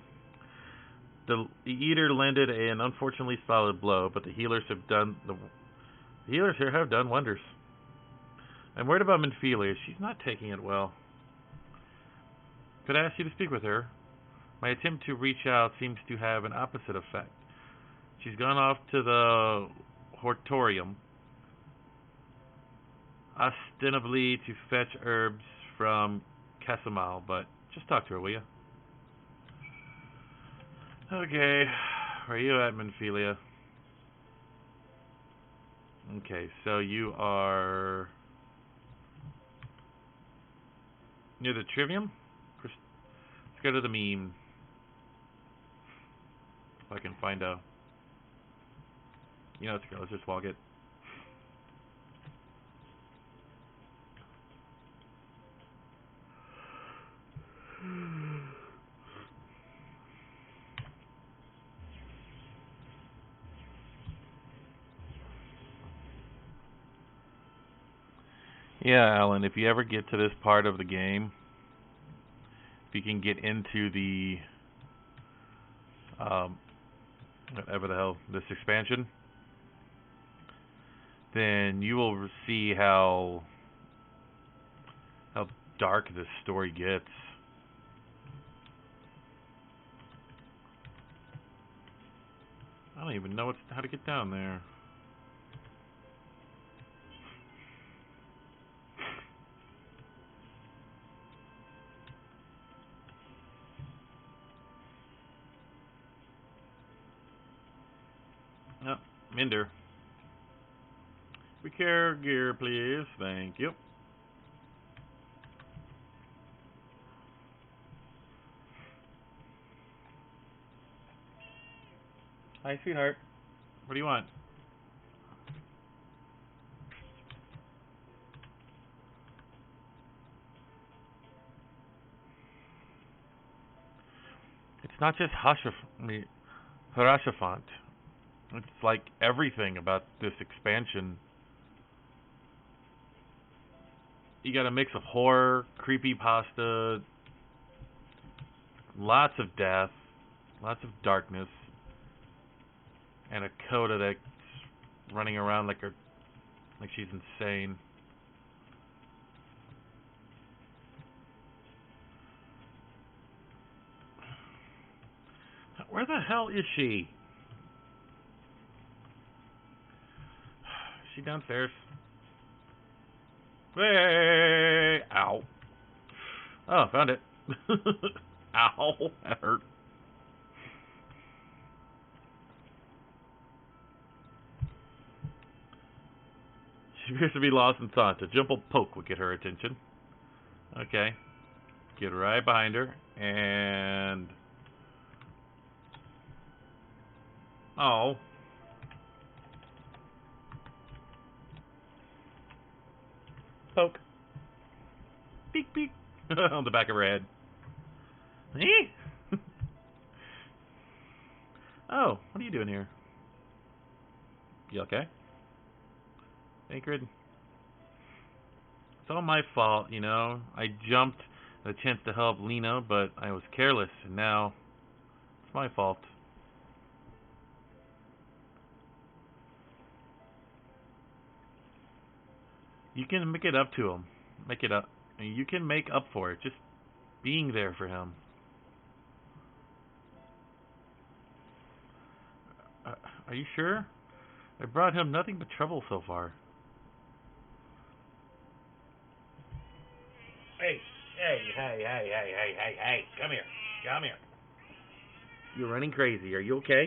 The Eater landed an unfortunately solid blow, but the healers here have done wonders. I'm worried about Minfilia. She's not taking it well. Could I ask you to speak with her? My attempt to reach out seems to have an opposite effect. She's gone off to the Hortorium, ostensibly to fetch herbs from Casamal, but just talk to her, will you? Okay, where are you at, Minfilia? Okay, so you are near the Trivium? Let's go to the meme. If I can find a... You know, let's just walk it. Yeah, Alan, if you ever get to this part of the game, if you can get into the um, whatever the hell, this expansion, then you will see how dark this story gets. I don't even know how to get down there. Oh, Minder. Repair gear, please. Thank you. Hi, sweetheart. What do you want? It's not just Harashafont. It's like everything about this expansion. You got a mix of horror, creepypasta, lots of death, lots of darkness, and a Coda that's running around like she's insane. Where the hell is she? Is she downstairs? Hey! Ow. Oh, found it. Ow, that hurt. She appears to be lost in thought. A jumble poke would get her attention. Okay. Get right behind her. And... oh. Poke. Beak, beak. On the back of her head. Oh, what are you doing here? You okay? Ingrid? It's all my fault, you know. I jumped at a chance to help Lena, but I was careless, and now it's my fault. You can make it up to him. Make it up. You can make up for it. Just being there for him. Are you sure? I brought him nothing but trouble so far. Hey, come here. You're running crazy. Are you okay?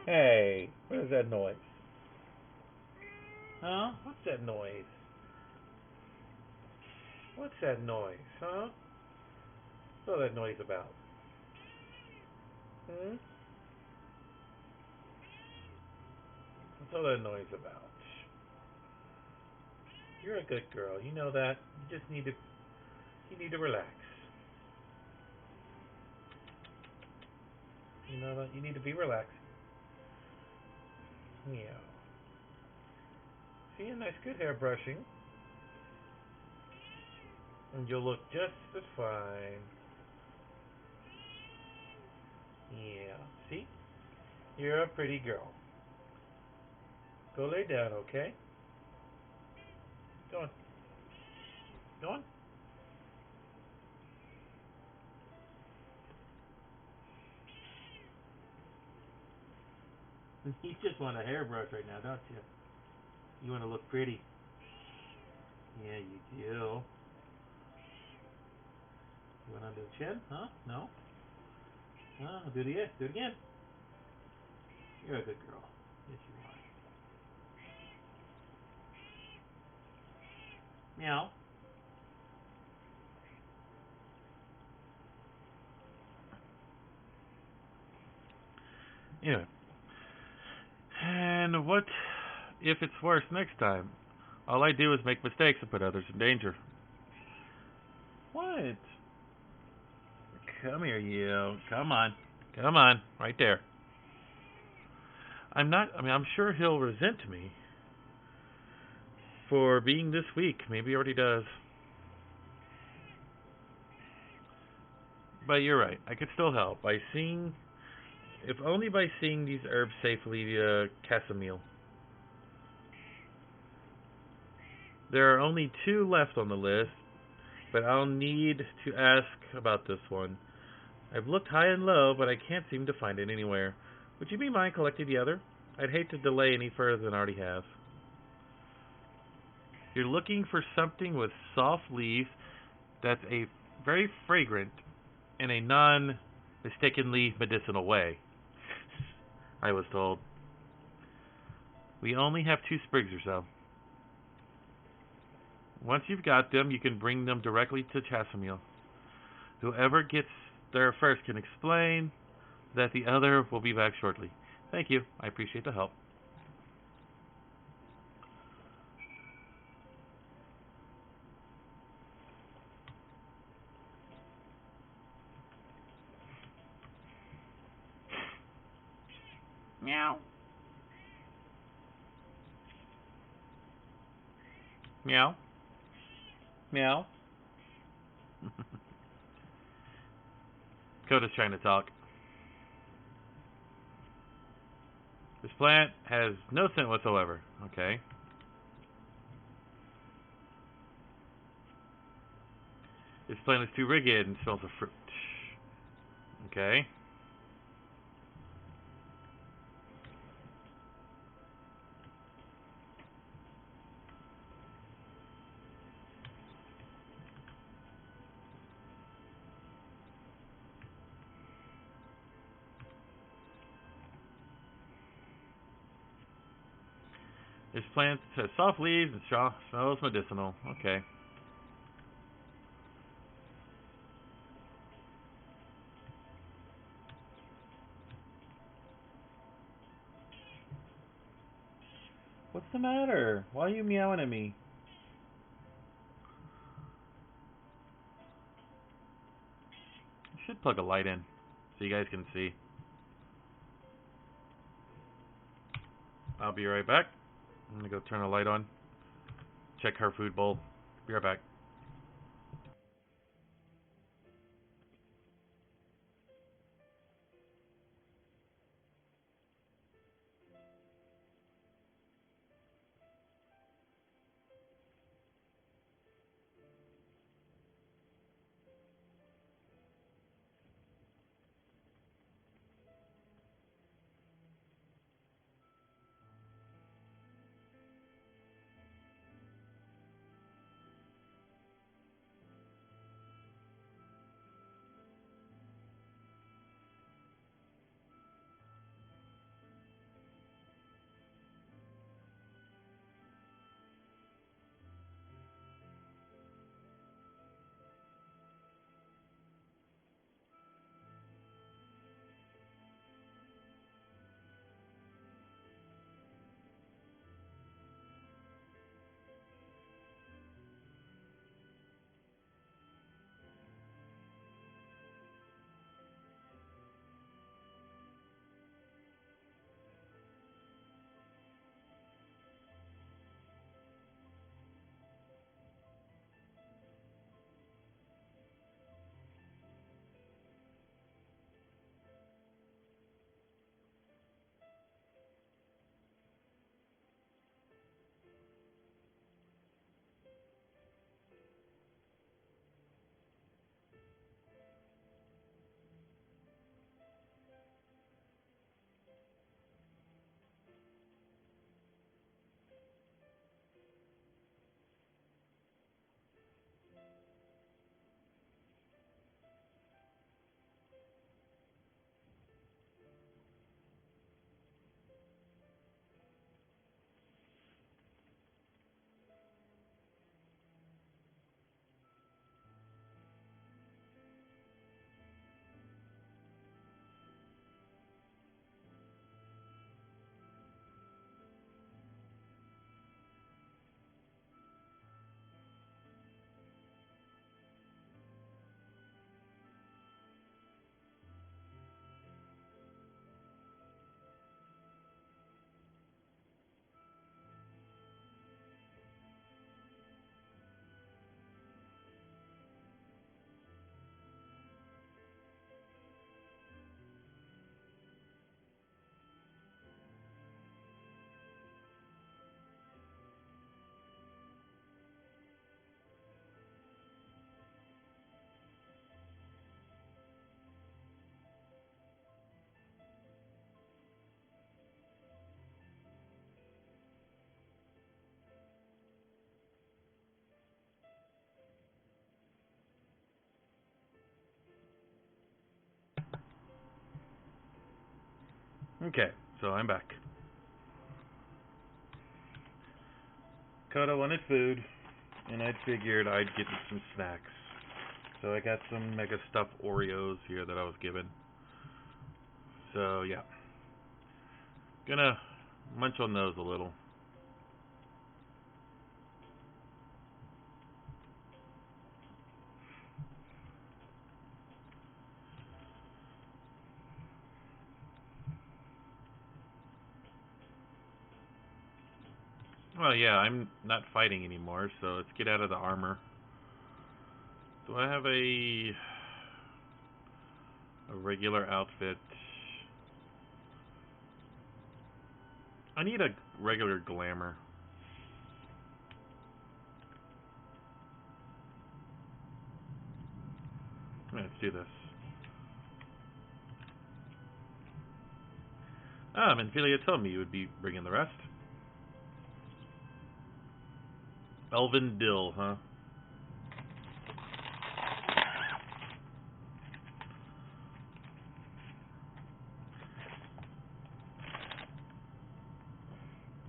Hey, what is that noise? Huh? What's that noise? What's that noise, huh? What's all that noise about? What's all that noise about? You're a good girl. You know that. You just need to relax. You know that. You need to be relaxed. Yeah. See, a nice good hair brushing. And you'll look just as fine. Yeah. See? You're a pretty girl. Go lay down, okay? Go on. Go on. You just want a hairbrush right now, don't you? You want to look pretty. Yeah, you do. You want under the chin? Huh? No? Do it again. Do it again. You're a good girl. Yes, you are. Meow. Yeah. And what if it's worse next time? All I do is make mistakes and put others in danger. What? Come here, you. Come on. Come on. Right there. I'm sure he'll resent me for being this weak. Maybe he already does. But you're right. I could still help by seeing, if only by seeing these herbs safely via Casamil. There are only 2 left on the list, but I'll need to ask about this one. I've looked high and low, but I can't seem to find it anywhere. Would you be mind collecting the other? I'd hate to delay any further than I already have. You're looking for something with soft leaves that's a very fragrant in a non-mistakenly medicinal way, I was told. We only have 2 sprigs or so. Once you've got them, you can bring them directly to Casamil. Whoever gets there first can explain that the other will be back shortly. Thank you. I appreciate the help. Meow. Meow. Meow. Coda's trying to talk. This plant has no scent whatsoever. Okay. This plant is too rigid and smells of fruit. Okay. This plant has soft leaves and smells medicinal. Okay. What's the matter? Why are you meowing at me? I should plug a light in so you guys can see. I'll be right back. I'm gonna go turn the light on. Check her food bowl. Be right back. Okay, so I'm back. Coda wanted food, and I figured I'd get some snacks. So I got some mega stuffed Oreos here that I was given. So yeah, gonna munch on those a little. Well, yeah, I'm not fighting anymore, so let's get out of the armor. Do I have a regular outfit? I need a regular glamour. Let's do this. Menphilia told me you would be bringing the rest. Elven Dill, huh?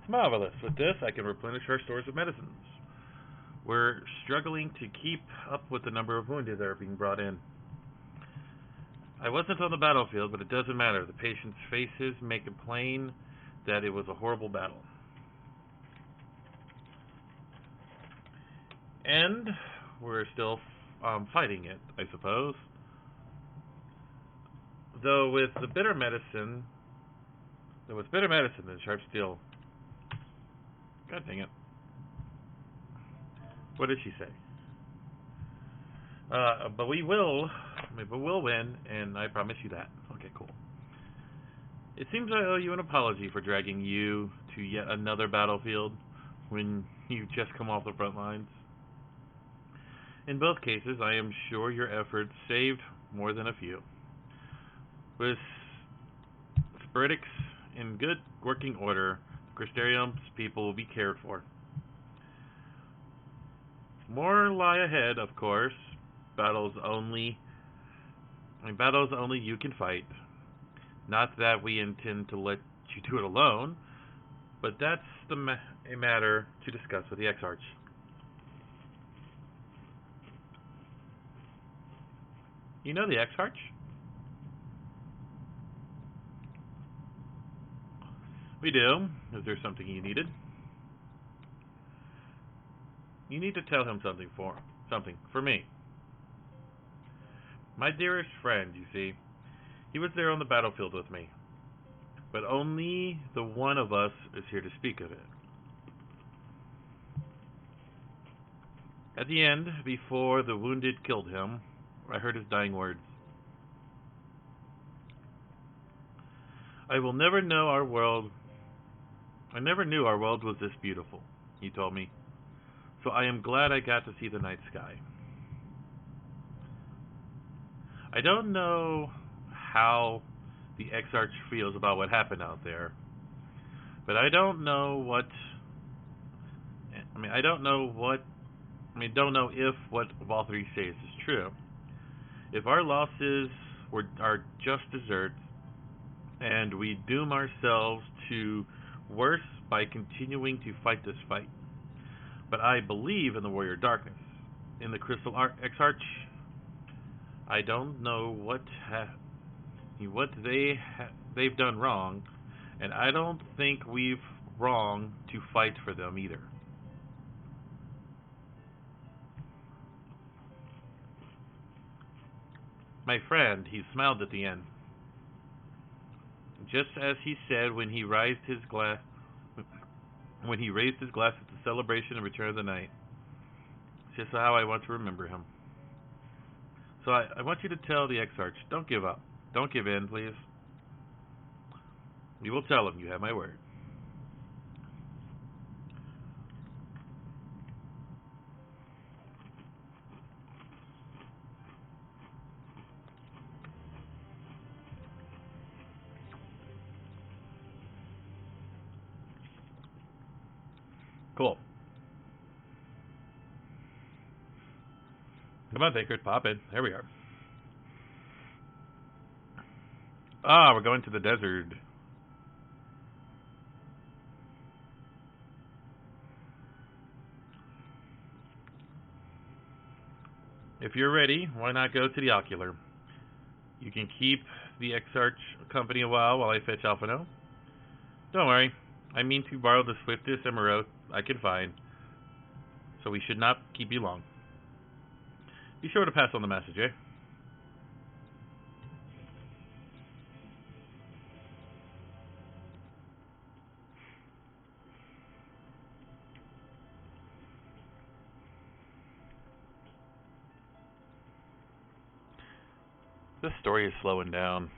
Marvelous. With this, I can replenish our stores of medicines. We're struggling to keep up with the number of wounded that are being brought in. I wasn't on the battlefield, but it doesn't matter. The patient's faces make it plain that it was a horrible battle. And we're still fighting it, I suppose. Though with bitter medicine than sharp steel. God dang it. What did she say? But we'll win, and I promise you that. Okay, cool. It seems I owe you an apology for dragging you to yet another battlefield when you just come off the front lines. In both cases, I am sure your efforts saved more than a few. With Spiritics in good working order, Crystarium's people will be cared for. More lie ahead, of course. Battles only you can fight. Not that we intend to let you do it alone, but that's a matter to discuss with the Exarch. You know the Exarch? We do. Is there something you needed? You need to tell him something for me. My dearest friend, you see. He was there on the battlefield with me. But only the one of us is here to speak of it. At the end, before the wounded killed him, I heard his dying words. I never knew our world was this beautiful, he told me. So I am glad I got to see the night sky. I don't know how the Exarch feels about what happened out there, but I don't know if what Valtteri says is true. If our losses are just desserts, and we doom ourselves to worse by continuing to fight this fight. But I believe in the Warrior Darkness, in the Crystal Exarch. I don't know what they've done wrong, and I don't think we've wrong to fight for them either. My friend, he smiled at the end. Just as he said when he raised his glass at the celebration of Return of the Night. It's just how I want to remember him. So I want you to tell the Exarch, don't give up. Don't give in, please. You will tell him you have my word. Cool. Come on, Baker, pop in. There we are. We're going to the desert. If you're ready, why not go to the Ocular? You can keep the Exarch company a while I fetch Alphino. Don't worry, I mean to borrow the swiftest emerald I can find, so we should not keep you long. Be sure to pass on the message, eh? This story is slowing down.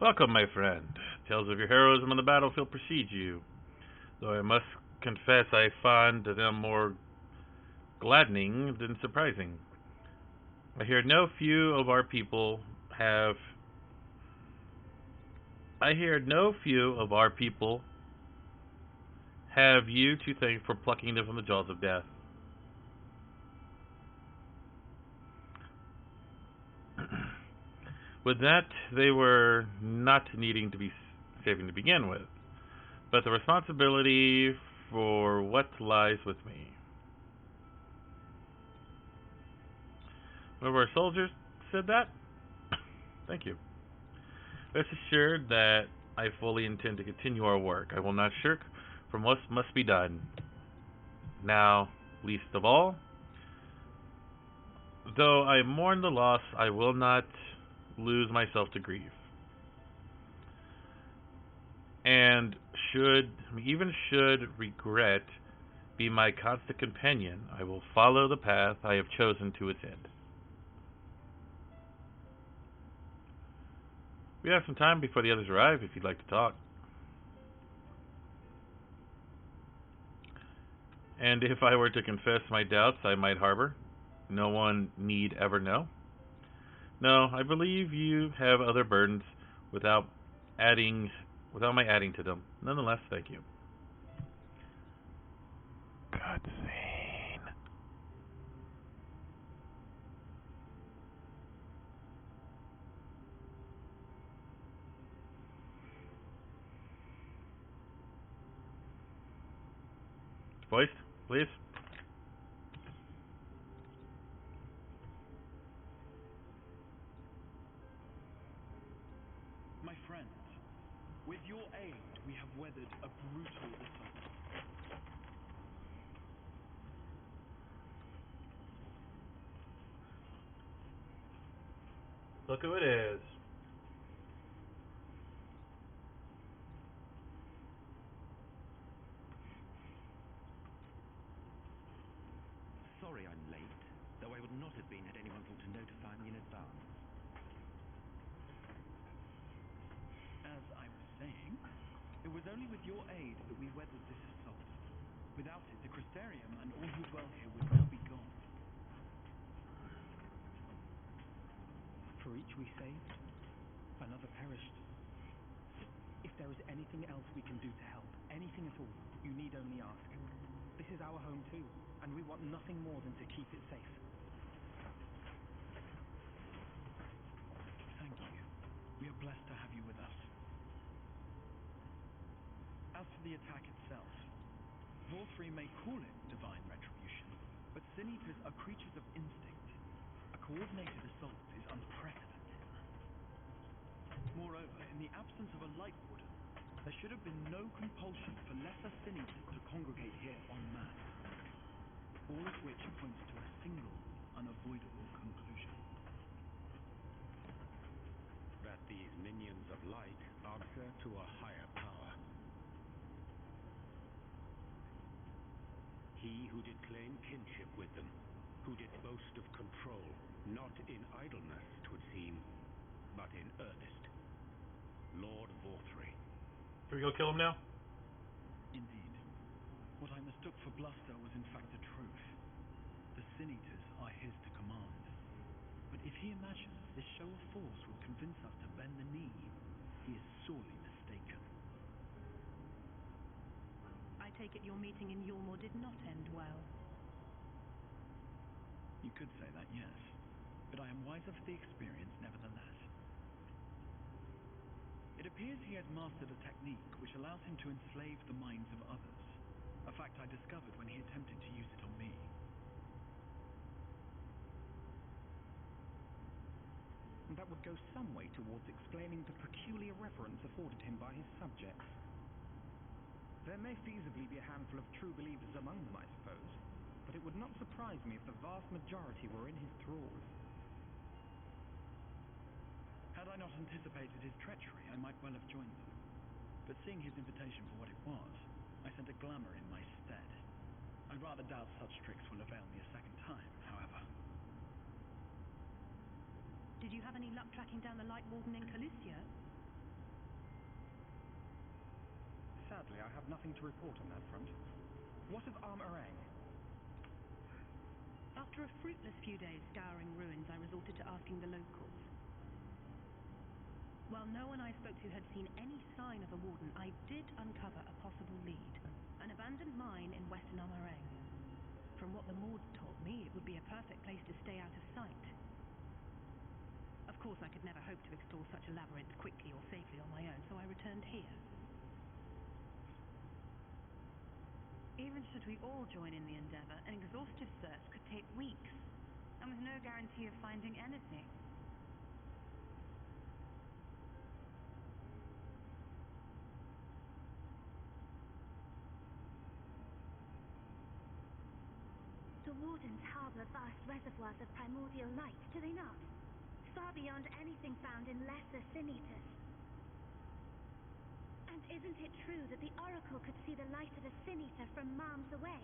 Welcome, my friend. Tales of your heroism on the battlefield precede you, though I must confess I find them more gladdening than surprising. I hear no few of our people have you to thank for plucking them from the jaws of death. With that, they were not needing to be saving to begin with, but the responsibility for what lies with me. One of our soldiers said that? Thank you. Rest assured that I fully intend to continue our work. I will not shirk from what must be done. Now, least of all, though I mourn the loss, I will not lose myself to grief. And should regret be my constant companion, I will follow the path I have chosen to its end. We have some time before the others arrive if you'd like to talk. And if I were to confess my doubts I might harbor, no one need ever know. No, I believe you have other burdens without my adding to them. Nonetheless, thank you. Cutscene. Voice, please. My friend, with your aid, we have weathered a brutal assault. Look who it is. Sorry I'm late, though I would not have been had anyone thought to notify me in advance. As I was saying, it was only with your aid that we weathered this assault. Without it, the Crystarium and all who dwell here would now be gone. For each we saved, another perished. If there is anything else we can do to help, anything at all, you need only ask. This is our home too, and we want nothing more than to keep it safe. Thank you. We are blessed to have you with us. As for the attack itself, Vorthree may call it divine retribution, but Sin Eaters are creatures of instinct. A coordinated assault is unprecedented. Moreover, in the absence of a Light Warden, there should have been no compulsion for lesser Sin Eaters to congregate here en masse. All of which points to a single, unavoidable conclusion. That these minions of light answer to a higher power. He who did claim kinship with them, who did boast of control, not in idleness, 'twould seem, but in earnest. Lord Vorthree. Should we go kill him now? Indeed. What I mistook for bluster was in fact the truth. The Sin Eaters are his to command. But if he imagines this show of force would convince us to bend the knee, he is sorely mistaken. I take it your meeting in Yulmore did not end well. You could say that, yes. But I am wiser for the experience nevertheless. It appears he has mastered a technique which allows him to enslave the minds of others. A fact I discovered when he attempted to use it on me. That would go some way towards explaining the peculiar reverence afforded him by his subjects. There may feasibly be a handful of true believers among them, I suppose, but it would not surprise me if the vast majority were in his thrall. Had I not anticipated his treachery, I might well have joined them. But seeing his invitation for what it was, I sent a glamour in my stead. I rather doubt such tricks will avail me a second time, however. Did you have any luck tracking down the Light Warden in Calicia? Sadly, I have nothing to report on that front. What of Armorang? After a fruitless few days scouring ruins, I resorted to asking the locals. While no one I spoke to had seen any sign of a warden, I did uncover a possible lead. An abandoned mine in western Armorang. From what the Maud told me, it would be a perfect place to stay out of sight. Of course, I could never hope to explore such a labyrinth quickly or safely on my own, so I returned here. Even should we all join in the endeavor, an exhaustive search could take weeks, and with no guarantee of finding anything. The Wardens harbor vast reservoirs of primordial light, do they not? Far beyond anything found in lesser sin-eaters. And isn't it true that the Oracle could see the light of a sin-eater from miles away?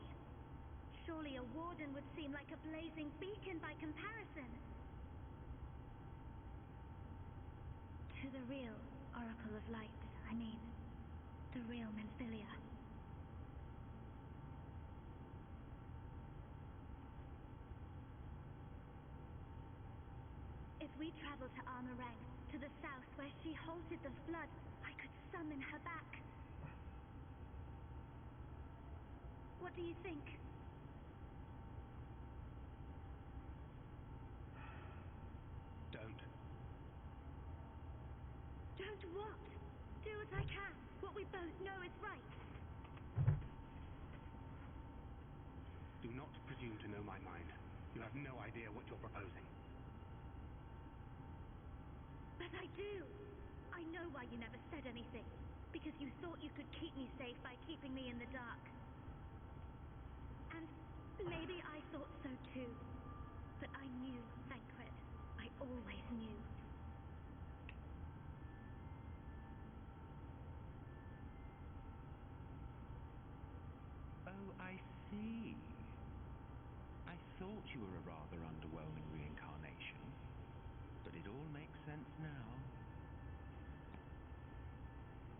Surely a Warden would seem like a blazing beacon by comparison. To the real Oracle of Light, I mean. The real Menphilia. If we travel to Armorang, to the south where she halted the flood, I could summon her back. What do you think? Don't. Don't what? Do what I can. What we both know is right. Do not presume to know my mind. You have no idea what you're proposing. But I do. I know why you never said anything. Because you thought you could keep me safe by keeping me in the dark. And maybe I thought so too. But I knew, Thancred. I always knew. Oh, I see. I thought you were a rather underwhelming reincarnation. But it all makes sense now.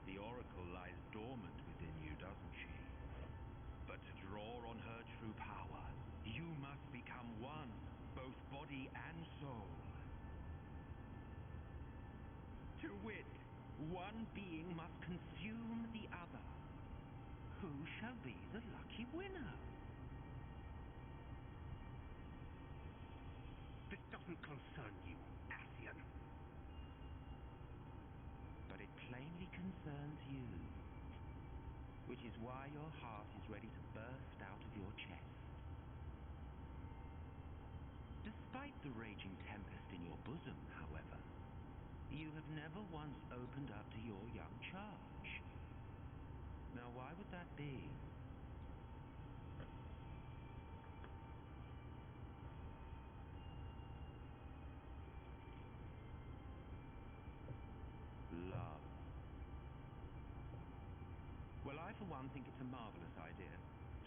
The Oracle lies dormant within you, doesn't she? But to draw on her true power, you must become one, both body and soul. To wit, one being must consume the other. Who shall be the lucky winner? This doesn't concern you, Ascian. But it plainly concerns you. Which is why your heart is ready to burst out of your chest. Despite the raging tempest in your bosom, however, you have never once opened up to your young charge. Now, why would that be? Love. Well, I for one think it's a marvelous idea.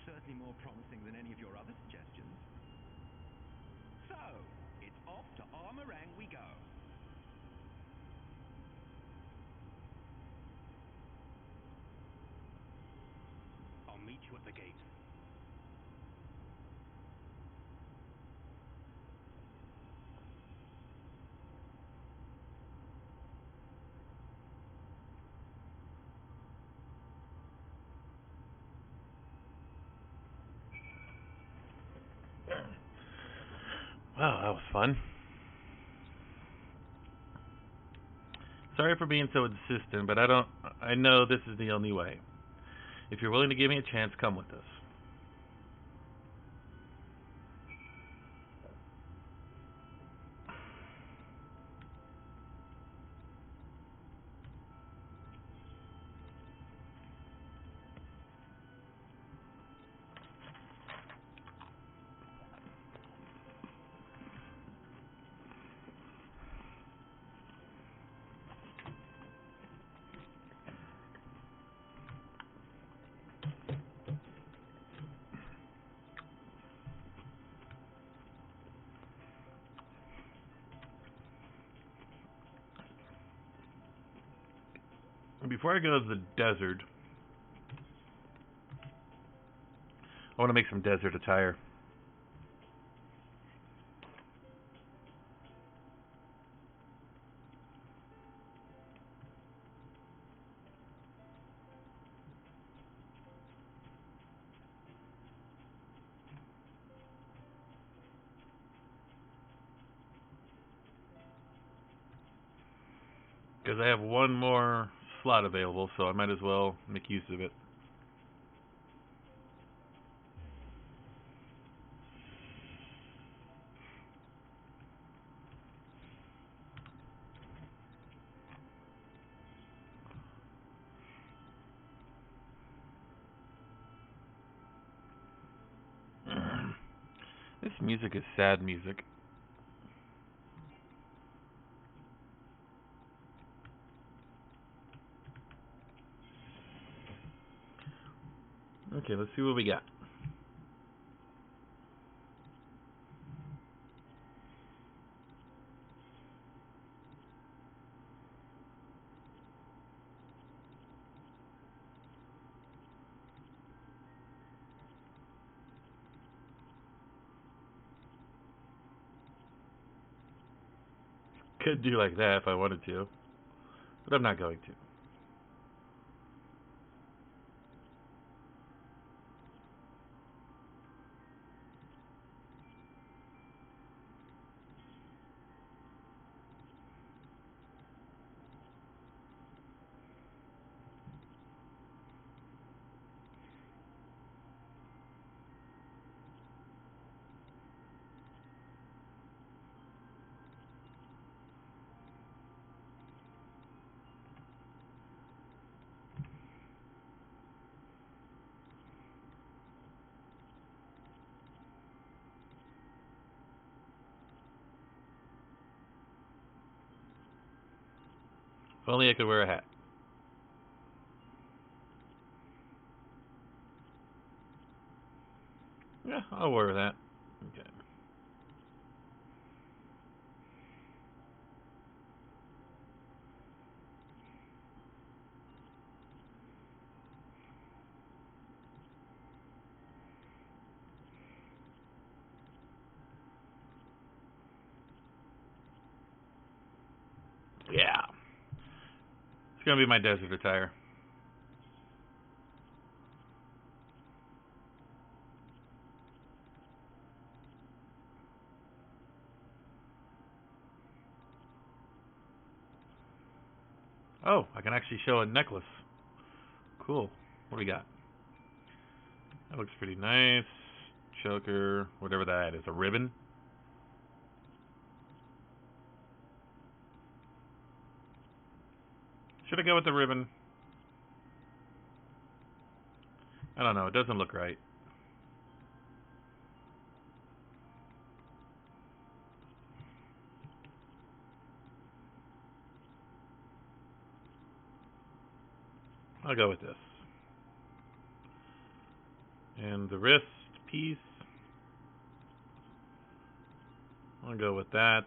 Certainly more promising than any of your other suggestions. So, it's off to Armorang we go. I'll meet you at the gate. Wow, that was fun. Sorry for being so insistent, but I know this is the only way. If you're willing to give me a chance, come with us. Before I go to the desert, I want to make some desert attire. Because I have one more slot available, so I might as well make use of it. This music is sad music. Okay, let's see what we got. Could do like that if I wanted to, but I'm not going to. If only I could wear a hat. Yeah, I'll wear that. Okay. Yeah. It's going to be my desert attire. Oh, I can actually show a necklace. Cool. What do we got? That looks pretty nice. Choker, whatever that is. A ribbon? Should I go with the ribbon? I don't know. It doesn't look right. I'll go with this. And the wrist piece, I'll go with that.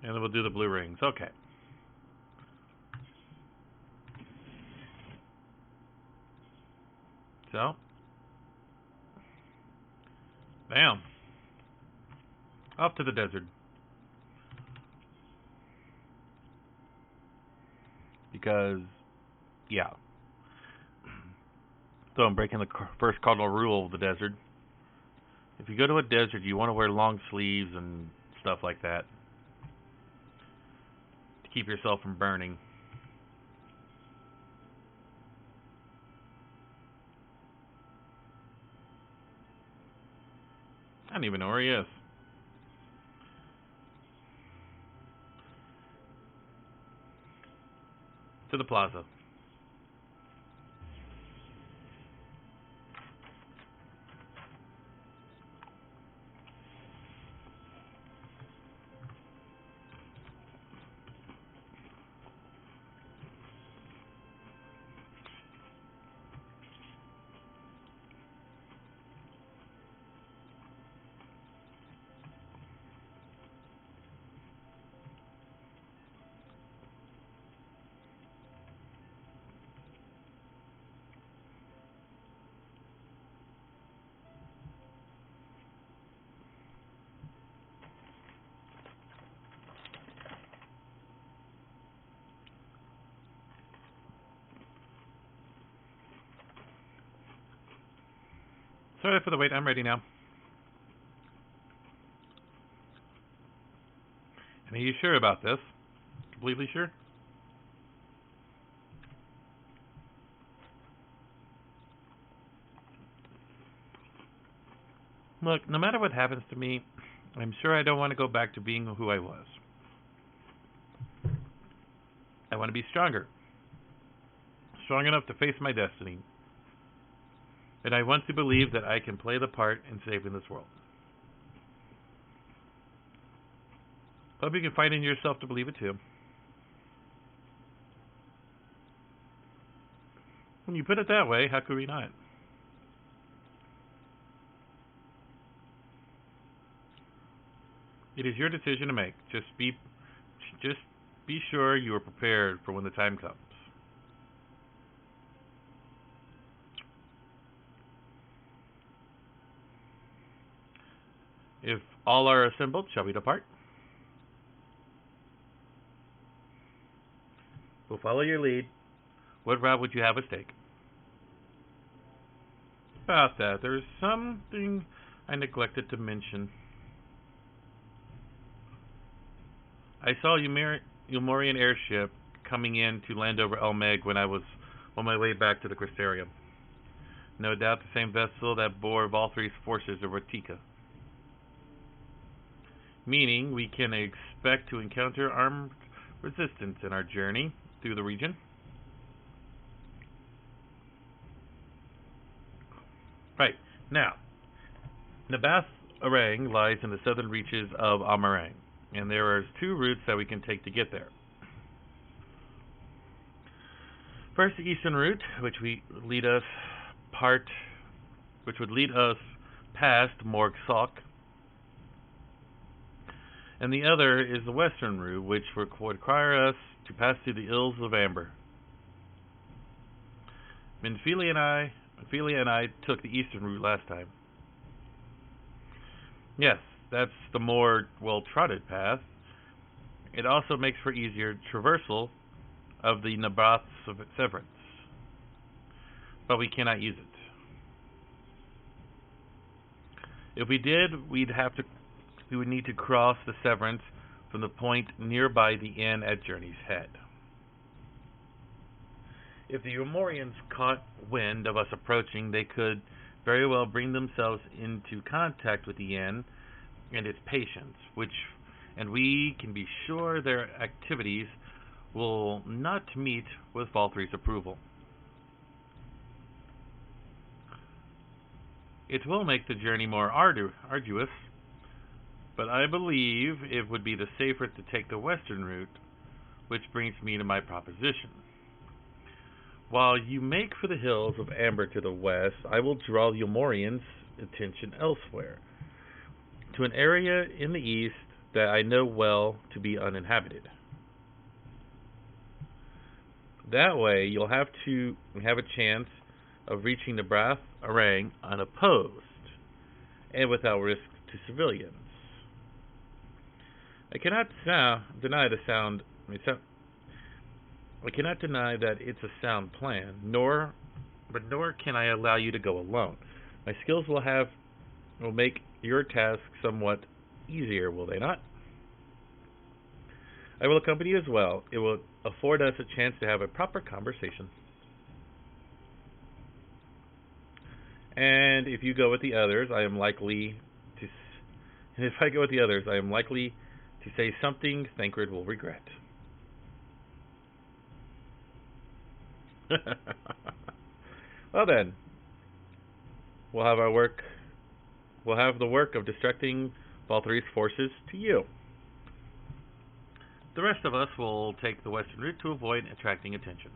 And then we'll do the blue rings. Okay. So, bam. Off to the desert. Because, yeah. So I'm breaking the first cardinal rule of the desert. If you go to a desert, you want to wear long sleeves and stuff like that to keep yourself from burning. I don't even know where he is. To the plaza. Sorry for the wait, I'm ready now. And are you sure about this? Completely sure? Look, no matter what happens to me, I'm sure I don't want to go back to being who I was. I want to be stronger. Strong enough to face my destiny. And I want to believe that I can play the part in saving this world. Hope you can find in yourself to believe it too. When you put it that way, how could we not? It is your decision to make. Just be sure you are prepared for when the time comes. If all are assembled, shall we depart? We'll follow your lead. What route would you have us take? About that, there's something I neglected to mention. I saw Umorian airship coming in to land over Elmeg when I was on my way back to the Crystarium. No doubt the same vessel that bore Valthry's forces over Tika. Meaning we can expect to encounter armed resistance in our journey through the region. Right. Now, Nabath Arang lies in the southern reaches of Amarang, and there are two routes that we can take to get there. First, the eastern route, which would lead us past Morgsok, and the other is the western route, which would require us to pass through the Ills of Amber. Minfilia and I took the eastern route last time. Yes, that's the more well-trodden path. It also makes for easier traversal of the Nabath Severance, but we cannot use it. If we did, we would need to cross the Severance from the point nearby the inn at Journey's Head. If the Umorians caught wind of us approaching, they could very well bring themselves into contact with the inn and its patients, and we can be sure their activities will not meet with Valthry's approval. It will make the journey more arduous, but I believe it would be the safer to take the western route, which brings me to my proposition. While you make for the hills of Amber to the west, I will draw the Umorians' attention elsewhere, to an area in the east that I know well to be uninhabited. That way, you'll have a chance of reaching Nabath Arang unopposed and without risk to civilians. I cannot deny that it's a sound plan, nor can I allow you to go alone. My skills will make your task somewhat easier, will they not? I will accompany you as well. It will afford us a chance to have a proper conversation. And if you go with the others, I am likely to. If I go with the others, I am likely to say something Thancred will regret. Well then, we'll have our work. We'll have the work of distracting Valthyri's forces to you. The rest of us will take the western route to avoid attracting attention.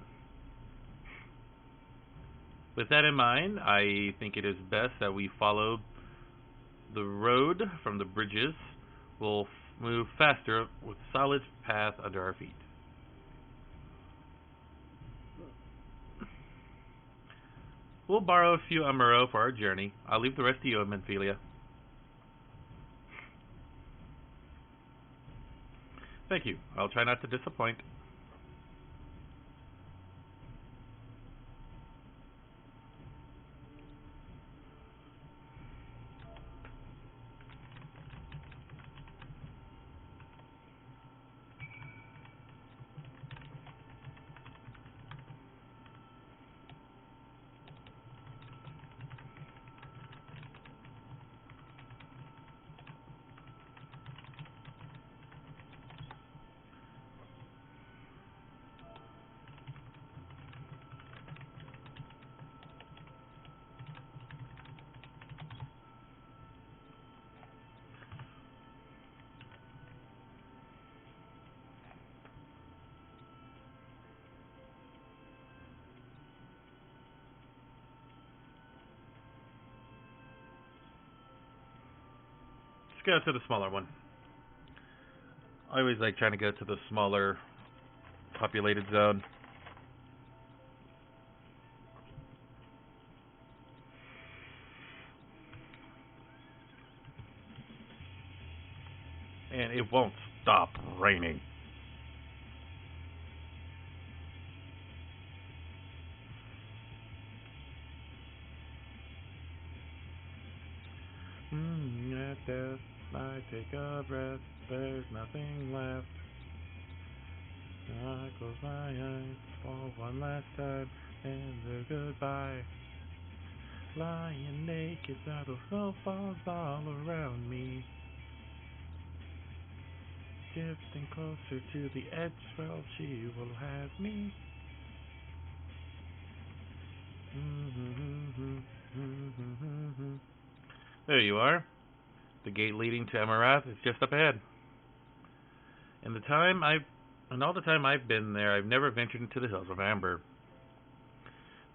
With that in mind, I think it is best that we follow the road from the bridges. We'll move faster with solid path under our feet. We'll borrow a few Amuro for our journey. I'll leave the rest to you, Menphelia. Thank you. I'll try not to disappoint. Let's go to the smaller one. I always like trying to go to the smaller populated zone. And it won't stop raining. At death, I take a breath. There's nothing left. I close my eyes for one last time, and a goodbye. Lying naked, battle snowfalls all around me. Drifting closer to the edge, well, she will have me. There you are. The gate leading to Emirath is just up ahead. And all the time I've been there, I've never ventured into the hills of Amber.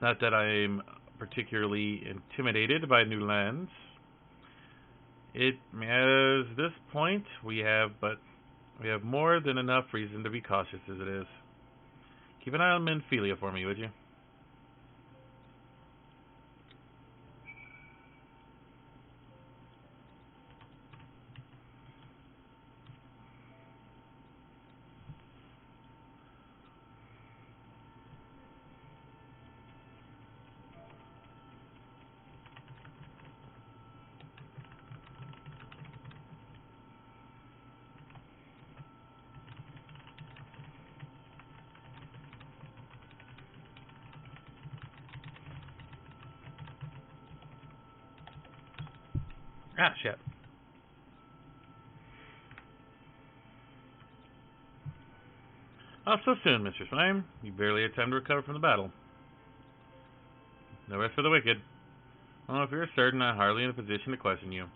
Not that I'm particularly intimidated by new lands. At this point, we have more than enough reason to be cautious as it is. Keep an eye on Menphelia for me, would you? Ah, shit. Off so soon, Mr. Slime. You barely had time to recover from the battle. No rest for the wicked. Well, if you're certain, I'm hardly in a position to question you.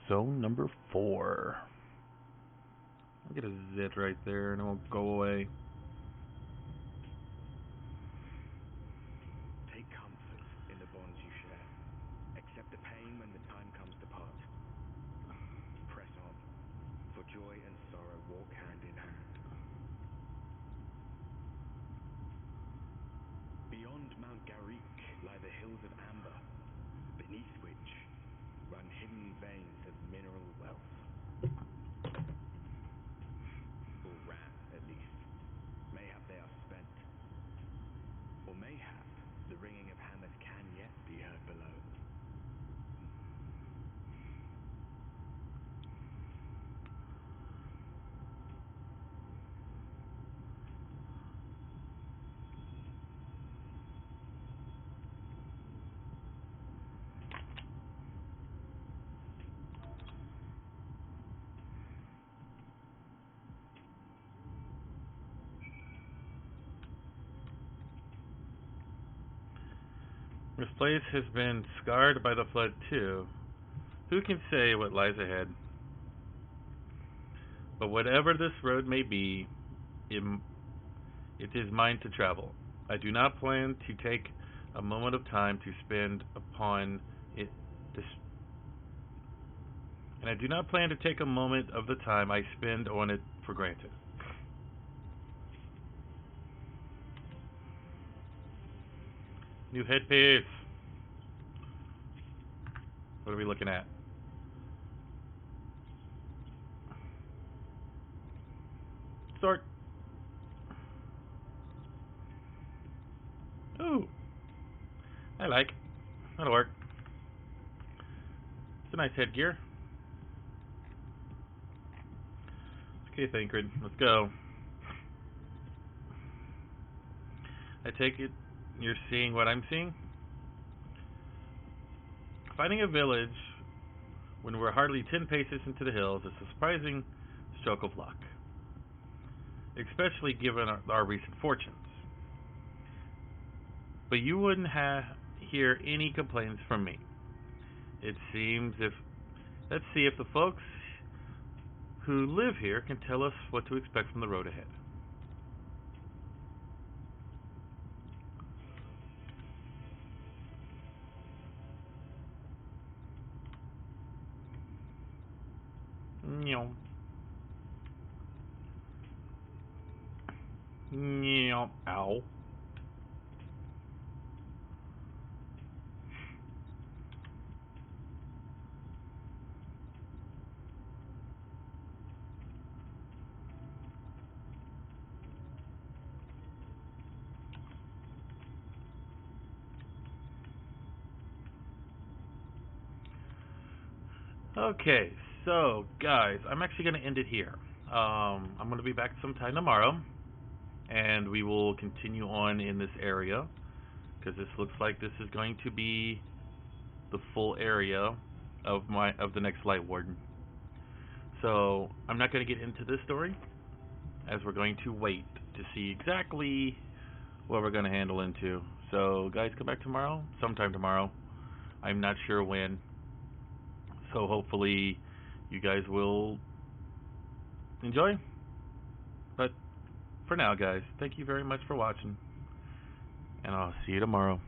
Zone number 4. I'll get a zit right there and it won't go away. Take comfort in the bonds you share. Accept the pain when the time comes to part. Press on, for joy and sorrow walk hand in hand. Beyond Mount Garik lie the hills of Amber, beneath which run hidden veins of mineral wealth. Or ran, at least. Mayhap they are spent. Or mayhap the ringing of hammers This place has been scarred by the flood too. Who can say what lies ahead? But whatever this road may be, it is mine to travel. I do not plan to take a moment of time to spend upon it. And I do not plan to take a moment of the time I spend on it for granted. New headpiece. What are we looking at? Sort. Ooh. I like. That'll work. It's a nice headgear. Okay, Thancred. Let's go. I take it you're seeing what I'm seeing? Finding a village when we're hardly 10 paces into the hills is a surprising stroke of luck, especially given our recent fortunes. But you wouldn't hear any complaints from me. It seems let's see if the folks who live here can tell us what to expect from the road ahead. Ow. Okay, so guys, I'm actually going to end it here. I'm going to be back sometime tomorrow, and we will continue on in this area, because this looks like this is going to be the full area of the next Light Warden. So I'm not going to get into this story, as we're going to wait to see exactly what we're going to handle into. So guys, come back tomorrow, sometime tomorrow. I'm not sure when. So hopefully you guys will enjoy. But for now, guys, thank you very much for watching, and I'll see you tomorrow.